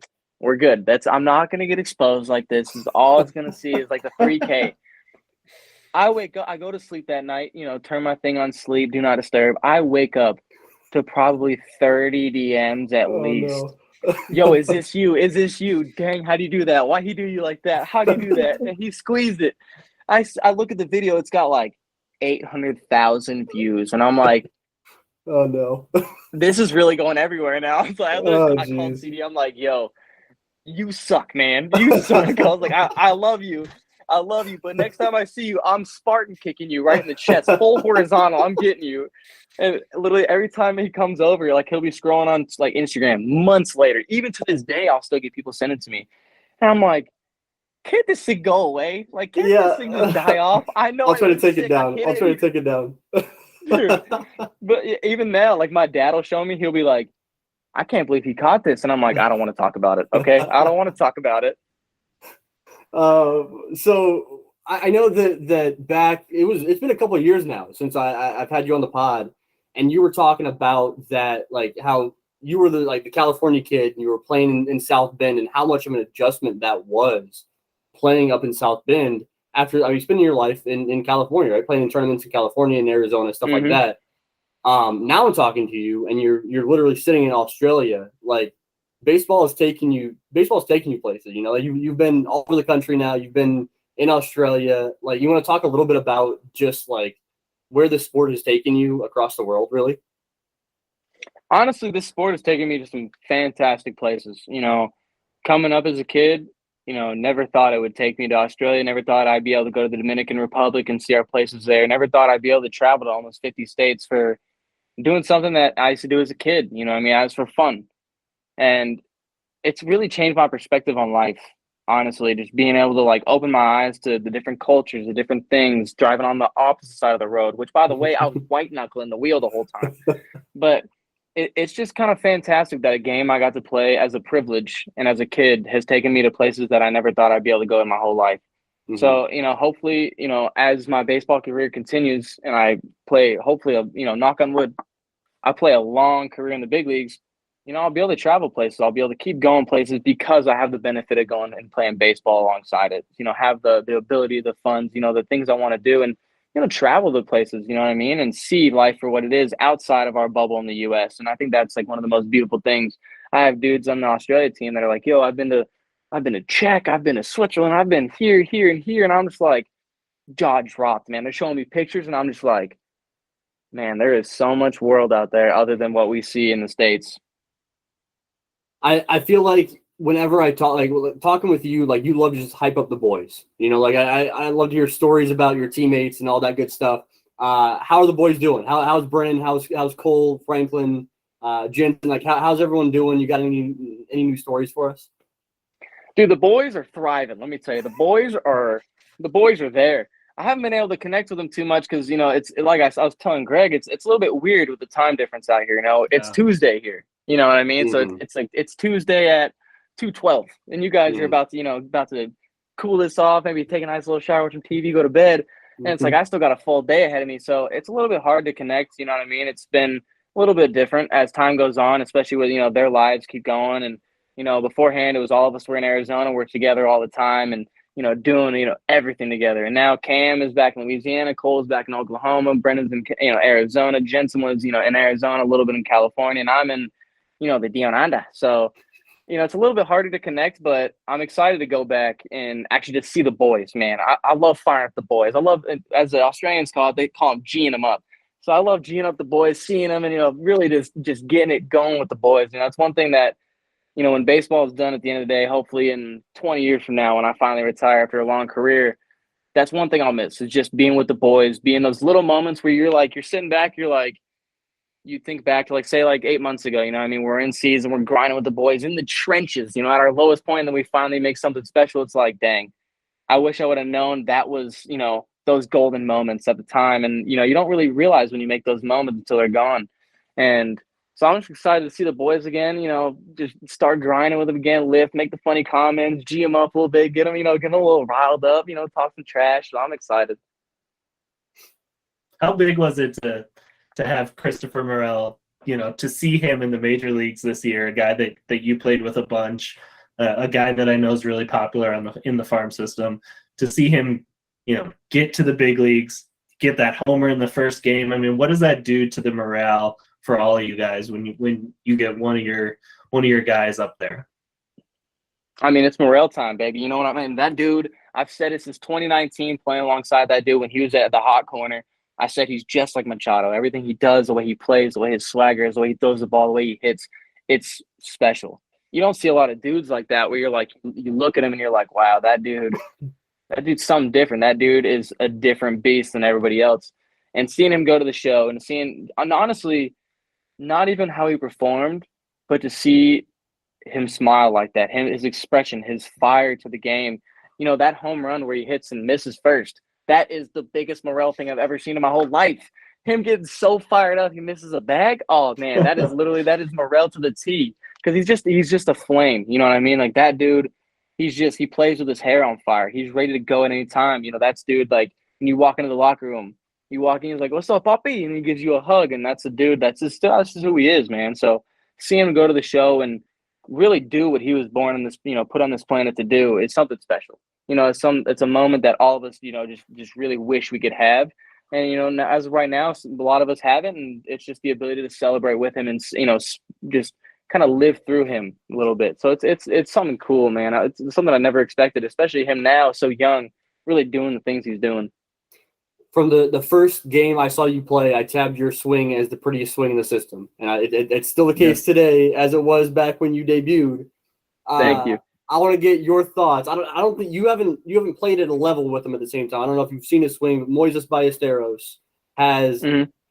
we're good. I'm not gonna get exposed like this. This is all it's gonna see is like the 3K. I wake up, I go to sleep that night, turn my thing on sleep, do not disturb. I wake up to probably 30 DMs at least. No. Yo, is this you? Is this you? Dang, how do you do that? Why he do you like that? How do you do that? And he squeezed it. I look at the video, it's got like 800,000 views, and I'm like, oh no, this is really going everywhere now. I called CD. I'm like, yo, you suck, man. You suck. I was like, I love you. I love you. But next time I see you, I'm Spartan kicking you right in the chest, full horizontal. I'm getting you. And literally every time he comes over, like he'll be scrolling on like Instagram months later. Even to this day, I'll still get people sending to me. And I'm like, can't this thing go away? Like, can't this thing just die off? I know. I'll try to take it down. Dude, but even now, like my dad will show me, he'll be like, I can't believe he caught this. And I'm like, I don't want to talk about it. Okay. I don't want to talk about it. So I know that back, it's been a couple of years now since I've had you on the pod, and you were talking about that, like how you were the California kid and you were playing in South Bend, and how much of an adjustment that was playing up in South Bend after, spending your life in California, right? Playing in tournaments in California and Arizona, stuff like that. Now I'm talking to you, and you're literally sitting in Australia. Like, baseball is taking you places. You've been all over the country now. You've been in Australia. Like, you want to talk a little bit about just like where the sport has taken you across the world, really? Honestly, this sport has taken me to some fantastic places. Coming up as a kid, never thought it would take me to Australia. Never thought I'd be able to go to the Dominican Republic and see our places there. Never thought I'd be able to travel to almost 50 states for doing something that I used to do as a kid. I was for fun. And it's really changed my perspective on life, honestly, just being able to open my eyes to the different cultures, the different things, driving on the opposite side of the road, which, by the way, I was white knuckling the wheel the whole time. But it's just kind of fantastic that a game I got to play as a privilege and as a kid has taken me to places that I never thought I'd be able to go in my whole life. Mm-hmm. So, hopefully, as my baseball career continues and I play, hopefully, knock on wood, I play a long career in the big leagues, I'll be able to travel places. I'll be able to keep going places because I have the benefit of going and playing baseball alongside it. Have the ability, the funds, the things I want to do, and travel to places, and see life for what it is outside of our bubble in the U.S. And I think that's one of the most beautiful things. I have dudes on the Australia team that are like, yo, I've been to Czech, I've been to Switzerland, I've been here, here, and here. And I'm just like, jaw dropped, man. They're showing me pictures, and I'm just like, man, there is so much world out there other than what we see in the States. I feel like whenever I talking with you, you love to just hype up the boys. I love to hear stories about your teammates and all that good stuff. How are the boys doing? How's Brennan? How's Cole, Franklin, Jensen? Like, how's everyone doing? You got any new stories for us? Dude, the boys are thriving. Let me tell you, the boys are there. I haven't been able to connect with them too much because it's like I was telling Greg, it's a little bit weird with the time difference out here. It's Tuesday here. You know what I mean? Mm-hmm. So it's like it's Tuesday at 2:12, and you guys are about to cool this off, maybe take a nice little shower, watch some TV, go to bed. And it's like I still got a full day ahead of me, so it's a little bit hard to connect. You know what I mean? It's been a little bit different as time goes on, especially with their lives keep going. And beforehand it was all of us were in Arizona, we're together all the time, and doing everything together. And now Cam is back in Louisiana, Cole's back in Oklahoma, Brennan's in Arizona, Jensen was in Arizona, a little bit in California, and I'm in the Dion Anda. So it's a little bit harder to connect, but I'm excited to go back and actually just see the boys, man. I love firing up the boys. I love, as the Australians call it, they call them G'ing them up. So I love G'ing up the boys, seeing them, and, really just getting it going with the boys. It's one thing that, when baseball is done at the end of the day, hopefully in 20 years from now, when I finally retire after a long career, that's one thing I'll miss is just being with the boys, being those little moments where you're sitting back, you think back to say 8 months ago, we're in season, we're grinding with the boys in the trenches, at our lowest point, and then we finally make something special. It's like, dang, I wish I would have known that was, those golden moments at the time. And, you don't really realize when you make those moments until they're gone. And so I'm just excited to see the boys again, just start grinding with them again, make the funny comments, G them up a little bit, get them, get them a little riled up, talk some trash. So I'm excited. How big was it to have Christopher Morel, to see him in the major leagues this year, a guy that you played with a bunch, a guy that I know is really popular in the farm system, to see him, get to the big leagues, get that homer in the first game. I mean, what does that do to the morale for all of you guys when you get one of your guys up there? I mean, it's morale time, baby. You know what I mean? That dude, I've said it since 2019, playing alongside that dude when he was at the hot corner. I said he's just like Machado. Everything he does, the way he plays, the way his swagger is, the way he throws the ball, the way he hits, it's special. You don't see a lot of dudes like that where you're like, you look at him and you're like, wow, that dude's something different. That dude is a different beast than everybody else. And seeing him go to the show and honestly, not even how he performed, but to see him smile like that, his expression, his fire to the game, that home run where he hits and misses first. That is the biggest morale thing I've ever seen in my whole life. Him getting so fired up, he misses a bag. Oh man, that is morale to the T. Because he's just a flame. You know what I mean? Like that dude, he plays with his hair on fire. He's ready to go at any time. That's dude. Like when you walk into the locker room, you walk in, he's like, "What's up, Poppy?" And he gives you a hug, and that's a dude. That's just who he is, man. So seeing him go to the show and really do what he was born in this, put on this planet to do, is something special. It's a moment that all of us, just really wish we could have. And, as of right now, a lot of us haven't, and it's just the ability to celebrate with him and, just kind of live through him a little bit. So it's something cool, man. It's something I never expected, especially him now, so young, really doing the things he's doing. From the first game I saw you play, I tabbed your swing as the prettiest swing in the system. And it's still the case today as it was back when you debuted. Thank you. I want to get your thoughts. I don't think you haven't played at a level with him at the same time. I don't know if you've seen his swing, but Moises Ballesteros has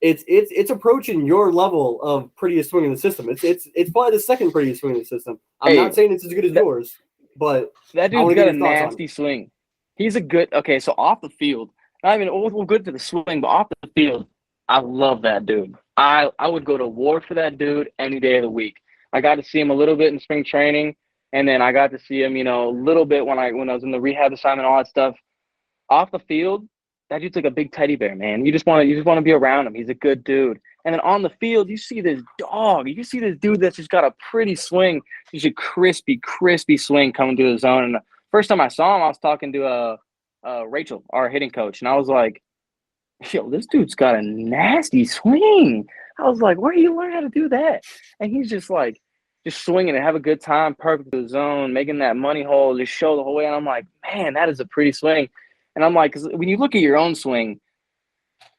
it's approaching your level of prettiest swing in the system. It's probably the second prettiest swing in the system. I'm not saying it's as good as yours, but that dude's got a nasty swing. He's a good so off the field. Not even we'll go to the swing, but off the field, I love that dude. I would go to war for that dude any day of the week. I got to see him a little bit in spring training, and then I got to see him, a little bit when I was in the rehab assignment, all that stuff. Off the field, that dude's like a big teddy bear, man. You just want to be around him. He's a good dude. And then on the field, you see this dog. You see this dude that's just got a pretty swing. He's a crispy swing coming to the zone. And the first time I saw him, I was talking to Rachel, our hitting coach, and I was like, yo, this dude's got a nasty swing. I was like, where do you learn how to do that? And he's just swinging and have a good time, perfect to the zone, making that money hole, just show the whole way. And I'm like, man, that is a pretty swing. And I'm like, because when you look at your own swing,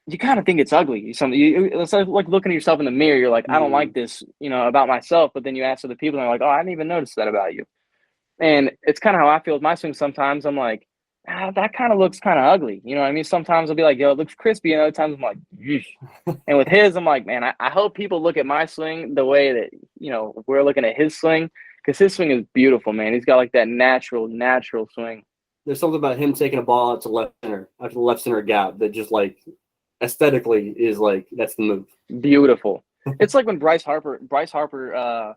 you kind of think it's ugly. It's like looking at yourself in the mirror. You're like, I don't like this, about myself. But then you ask other people, and they're like, oh, I didn't even notice that about you. And it's kind of how I feel with my swing sometimes. I'm like, that kind of looks kind of ugly. You know what I mean? Sometimes I'll be like, yo, it looks crispy. And other times I'm like, yeesh. And with his, I'm like, man, I hope people look at my swing the way that, we're looking at his swing, because his swing is beautiful, man. He's got like that natural swing. There's something about him taking a ball out to left center, after the left center gap, that just like aesthetically is like, that's the move. Beautiful. It's like when Bryce Harper, I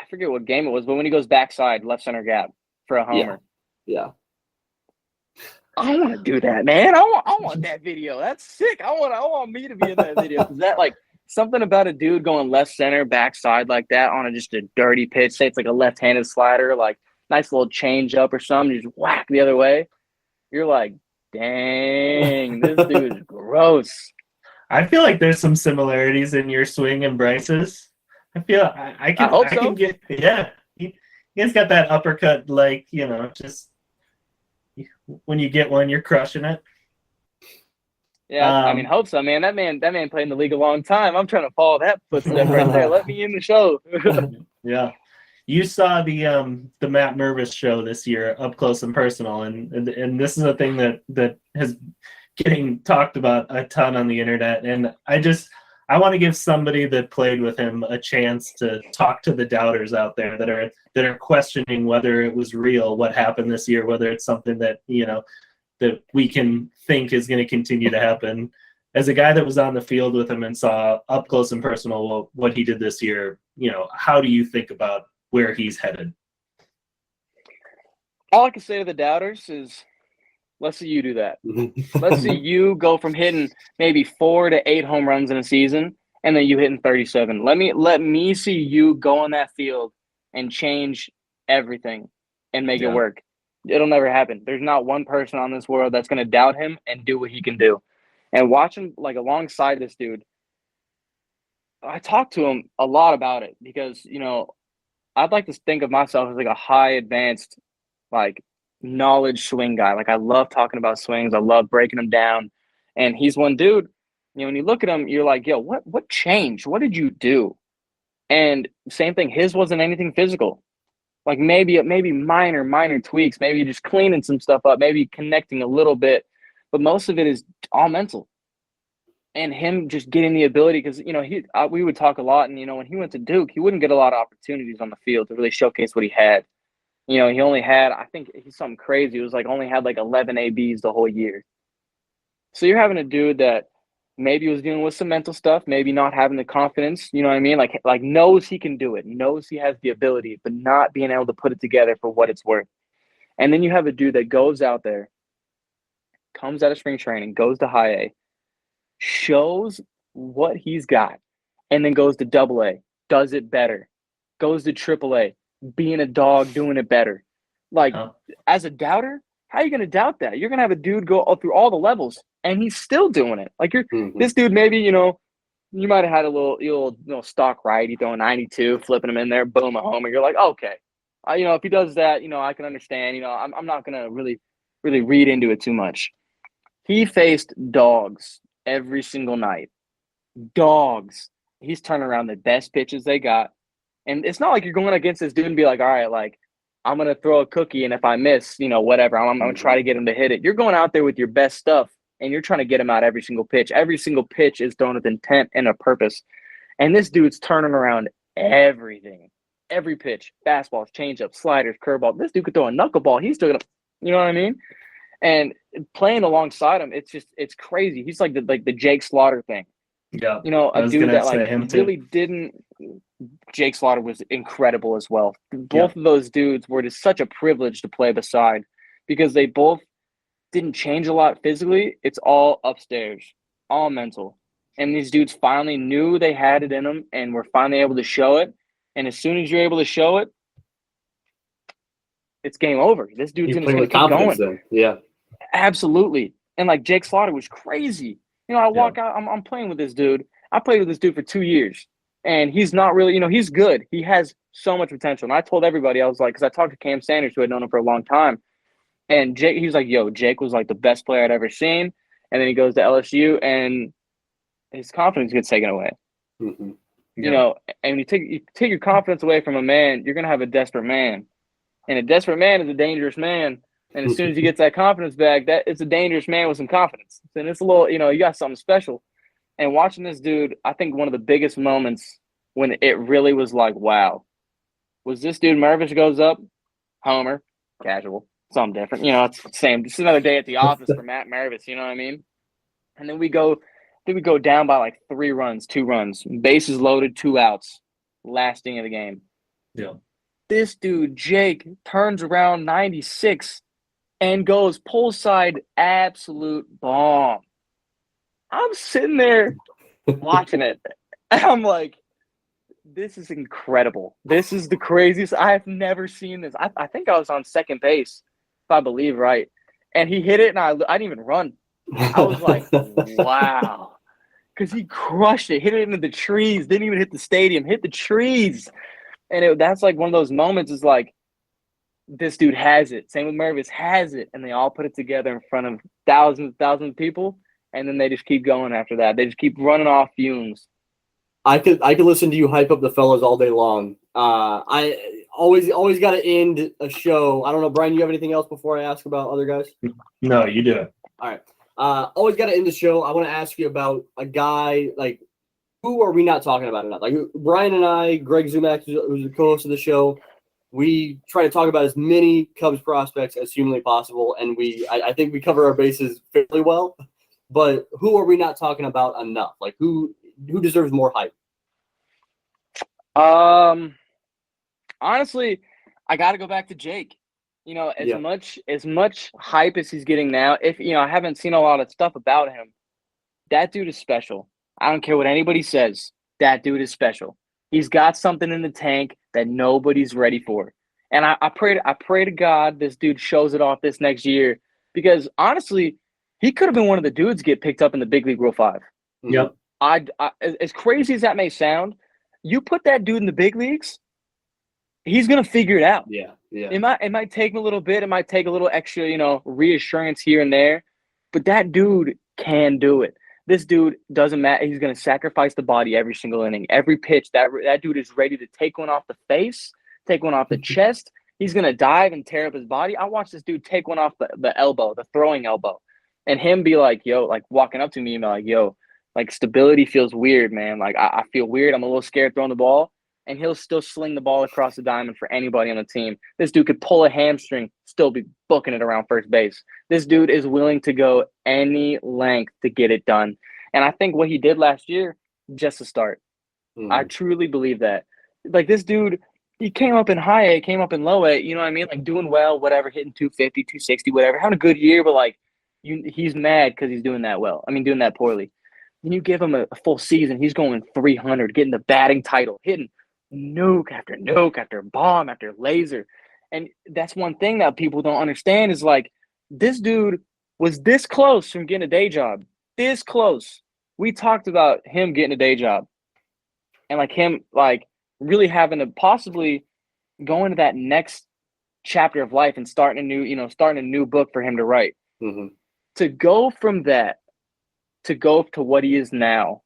forget what game it was, but when he goes backside left center gap for a homer. Yeah. I want to do that, man. I want that video. That's sick. I want me to be in that video. Is that like something about a dude going left center backside like that on just a dirty pitch? Say it's like a left-handed slider, like nice little change up or something. You just whack the other way. You're like, dang, this dude is gross. I feel like there's some similarities in your swing and Bryce's. I feel I can get He's got that uppercut, like, just when you get one, you're crushing it. Yeah, I mean, hope so, man. That man played in the league a long time. I'm trying to follow that footstep right there. Let me in the show. Yeah. You saw the Matt Mervis show this year, up close and personal, and this is a thing that has getting talked about a ton on the internet. And I want to give somebody that played with him a chance to talk to the doubters out there that are questioning whether it was real, what happened this year, whether it's something that that we can think is going to continue to happen. As a guy that was on the field with him and saw up close and personal what he did this year, how do you think about where he's headed? All I can say to the doubters is, let's see you do that. Let's see you go from hitting maybe 4 to 8 home runs in a season, and then you hitting 37. Let me see you go on that field and change everything and make it work. It'll never happen. There's not one person on this world that's going to doubt him and do what he can do. And watching like alongside this dude, I talked to him a lot about it because, I'd like to think of myself as like a high advanced, like knowledge swing guy. Like I love talking about swings. I love breaking them down. And he's one dude, when you look at him, you're like, yo, what changed? What did you do? And same thing, his wasn't anything physical. Like maybe minor tweaks, maybe just cleaning some stuff up, maybe connecting a little bit, but most of it is all mental. And him just getting the ability, because we would talk a lot, and when he went to Duke, he wouldn't get a lot of opportunities on the field to really showcase what he had. He only had, I think he's something crazy. It was like only had like 11 ABs the whole year. So you're having a dude that maybe was dealing with some mental stuff, maybe not having the confidence, you know what I mean? Like knows he can do it, knows he has the ability, but not being able to put it together for what it's worth. And then you have a dude that goes out there, comes out of spring training, goes to high A, shows what he's got, and then goes to double A, does it better, goes to triple A, being a dog, doing it better. Like, as a doubter, how are you going to doubt that? You're going to have a dude go through all the levels, and he's still doing it. Like, this dude, maybe, you might have had a little stock right. You throw a 92, flipping him in there, boom, a homer. You're like, okay. If he does that, I can understand. I'm not going to really read into it too much. He faced dogs every single night. Dogs. He's turning around the best pitches they got. And it's not like you're going against this dude and be like, all right, like, I'm going to throw a cookie, and if I miss, whatever, I'm going to try to get him to hit it. You're going out there with your best stuff, and you're trying to get him out every single pitch. Every single pitch is thrown with intent and a purpose. And this dude's turning around everything. Every pitch, fastballs, changeups, sliders, curveball. This dude could throw a knuckleball. He's still going to, you know what I mean? And playing alongside him, it's crazy. He's like the Jake Slaughter thing. Yeah. A dude that like really didn't. Jake Slaughter was incredible as well. Both of those dudes were just such a privilege to play beside, because they both didn't change a lot physically. It's all upstairs, all mental. And these dudes finally knew they had it in them and were finally able to show it. And as soon as you're able to show it, it's game over. This dude's going to keep going. Then. Yeah. Absolutely. And like Jake Slaughter was crazy. I walk out, I'm playing with this dude. I played with this dude for 2 years. And he's not really, he's good. He has so much potential. And I told everybody, I was like, because I talked to Cam Sanders, who had known him for a long time. And Jake, he was like, yo, Jake was like the best player I'd ever seen. And then he goes to LSU, and his confidence gets taken away. Mm-hmm. And when you take your confidence away from a man, you're going to have a desperate man. And a desperate man is a dangerous man. And as soon as he gets that confidence back, that it's a dangerous man with some confidence. And it's a little, you got something special. And watching this dude, I think one of the biggest moments when it really was like, wow, was this dude Mervish goes up, homer, casual, something different. It's the same. Just another day at the office for Matt Mervis, you know what I mean? And then we go down by like 3 runs, 2 runs, bases loaded, 2 outs, last inning of the game. Yeah. This dude, Jake, turns around 96 and goes pull side absolute bomb. I'm sitting there watching it. And I'm like, this is incredible. This is the craziest. I have never seen this. I think I was on second base, if I believe right. And he hit it, and I didn't even run. I was like, wow. Because he crushed it, hit it into the trees, didn't even hit the stadium, hit the trees. And that's like one of those moments is like, this dude has it. Same with Mervis, has it. And they all put it together in front of thousands of people. And then they just keep going after that. They just keep running off fumes. I could listen to you hype up the fellas all day long. I always got to end a show. I don't know, Brian, you have anything else before I ask about other guys? No, you do it. All right. Always got to end the show. I want to ask you about a guy, like, who are we not talking about enough? Like, Brian and I, Greg Zumak, who's the co-host of the show, we try to talk about as many Cubs prospects as humanly possible, and I think we cover our bases fairly well. But who are we not talking about enough? Like, who deserves more hype? Honestly, I got to go back to Jake. As much hype as he's getting now, I haven't seen a lot of stuff about him. That dude is special. I don't care what anybody says. That dude is special. He's got something in the tank that nobody's ready for. And I pray to God this dude shows it off this next year, because honestly, he could have been one of the dudes get picked up in the big league Rule 5. Yep. As crazy as that may sound, you put that dude in the big leagues, he's gonna figure it out. Yeah. It might take him a little bit. It might take a little extra, reassurance here and there, but that dude can do it. This dude doesn't matter. He's gonna sacrifice the body every single inning, every pitch. That dude is ready to take one off the face, take one off the chest. He's gonna dive and tear up his body. I watched this dude take one off the elbow, the throwing elbow, and him be like, "Yo," like walking up to me and be like, "Yo, like stability feels weird, man. Like I feel weird. I'm a little scared throwing the ball." And he'll still sling the ball across the diamond for anybody on the team. This dude could pull a hamstring, still be booking it around first base. This dude is willing to go any length to get it done. And I think what he did last year, just a start. I truly believe that. Like, this dude, he came up in high A, came up in low A, you know what I mean? Like, doing well, whatever, hitting 250, 260, whatever, having a good year, but, like, he's mad because he's doing that well. I mean, doing that poorly. Then you give him a full season, he's going 300, getting the batting title, hitting nuke after bomb after laser. And that's one thing that people don't understand is, like, this dude was this close from getting a day job. This close. We talked about him getting a day job. And, like, him, like, really having to possibly go into that next chapter of life and starting a new book for him to write. To go from that to go to what he is now,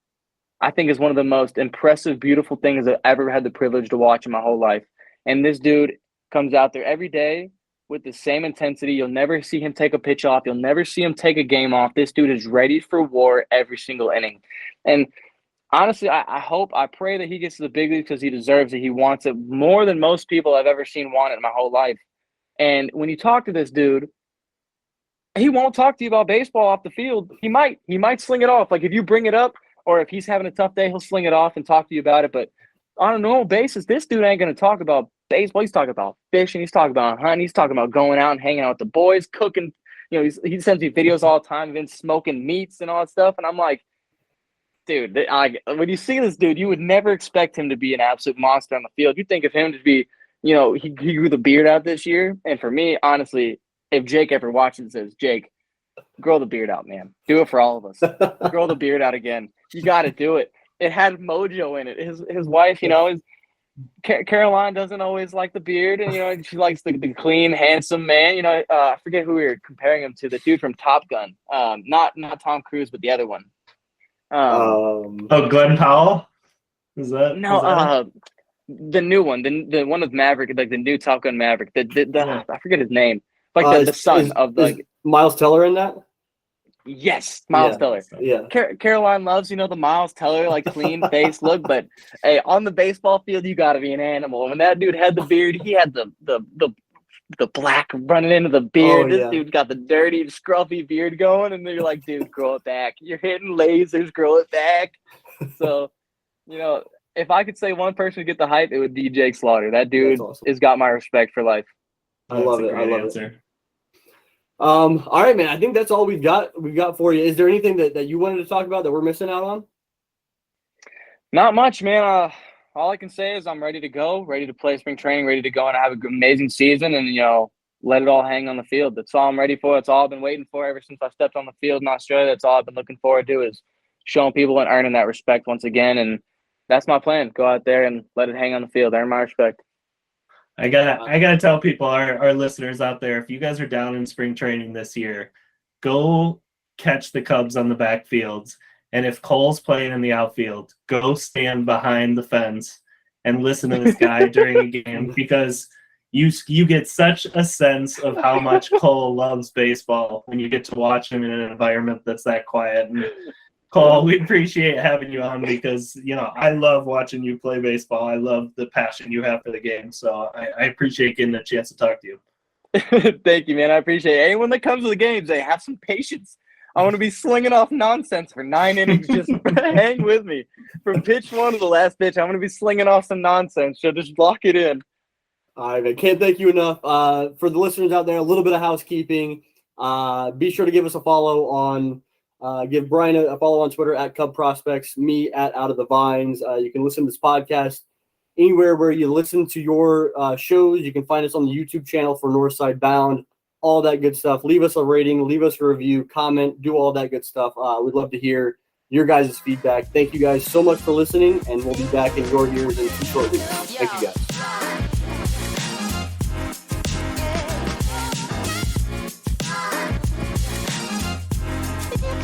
I think is one of the most impressive, beautiful things I've ever had the privilege to watch in my whole life. And this dude comes out there every day with the same intensity. You'll never see him take a pitch off. You'll never see him take a game off. This dude is ready for war every single inning. And honestly, I pray that he gets to the big leagues because he deserves it. He wants it more than most people I've ever seen want it in my whole life. And when you talk to this dude, he won't talk to you about baseball off the field. He might sling it off. Like, if you bring it up, or if he's having a tough day, he'll sling it off and talk to you about it. But on a normal basis, this dude ain't going to talk about baseball. He's talking about fishing. He's talking about hunting. He's talking about going out and hanging out with the boys, cooking. He sends me videos all the time of him smoking meats and all that stuff. And I'm like, dude, when you see this dude, you would never expect him to be an absolute monster on the field. You think of him to be, he grew the beard out this year. And for me, honestly, if Jake ever watches and says, Jake, grow the beard out, man. Do it for all of us. Grow the beard out again. You got to do it. It had mojo in it. His wife, Caroline doesn't always like the beard, and she likes the clean, handsome man. I forget who we were comparing him to. The dude from Top Gun. Not Tom Cruise, but the other one. Glenn Powell. Is that the new one, the one with Maverick, like the new Top Gun Maverick. I forget his name, Like the son of is Miles Teller in that? Yes, Miles Teller. Yeah. Caroline loves, the Miles Teller, like, clean face look, but hey, on the baseball field, you got to be an animal. When that dude had the beard, he had the black running into the beard. This dude's got the dirty, scruffy beard going, and you're like, dude, grow it back. You're hitting lasers, grow it back. So, if I could say one person to get the hype, it would be Jake Slaughter. That dude has got my respect for life. I love it. All right, man. I think that's all we've got for you. Is there anything that you wanted to talk about that we're missing out on? Not much, man. All I can say is I'm ready to go, ready to play spring training, ready to go and have an amazing season and, let it all hang on the field. That's all I'm ready for. That's all I've been waiting for ever since I stepped on the field in Australia. That's all I've been looking forward to is showing people and earning that respect once again. And that's my plan. Go out there and let it hang on the field, earn my respect. I gotta tell people, our listeners out there, if you guys are down in spring training this year, go catch the Cubs on the backfields. And if Cole's playing in the outfield, go stand behind the fence and listen to this guy during a game because you get such a sense of how much Cole loves baseball when you get to watch him in an environment that's that quiet. And Cole, we appreciate having you on because, I love watching you play baseball. I love the passion you have for the game. So I appreciate getting a chance to talk to you. Thank you, man. I appreciate it. Anyone that comes to the games, they have some patience. I want to be slinging off nonsense for 9 innings. Just hang with me. From pitch 1 to the last pitch, I'm going to be slinging off some nonsense. So just lock it in. All right, man. Can't thank you enough. For the listeners out there, a little bit of housekeeping. Be sure to give us a follow on give Brian a follow on Twitter at Cub Prospects, me at Out of the Vines. You can listen to this podcast anywhere where you listen to your shows. You can find us on the YouTube channel for Northside Bound, all that good stuff. Leave us a rating, leave us a review, comment, do all that good stuff. We'd love to hear your guys' feedback. Thank you guys so much for listening, and we'll be back in your ears in 2 short weeks. Thank you guys.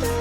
Good.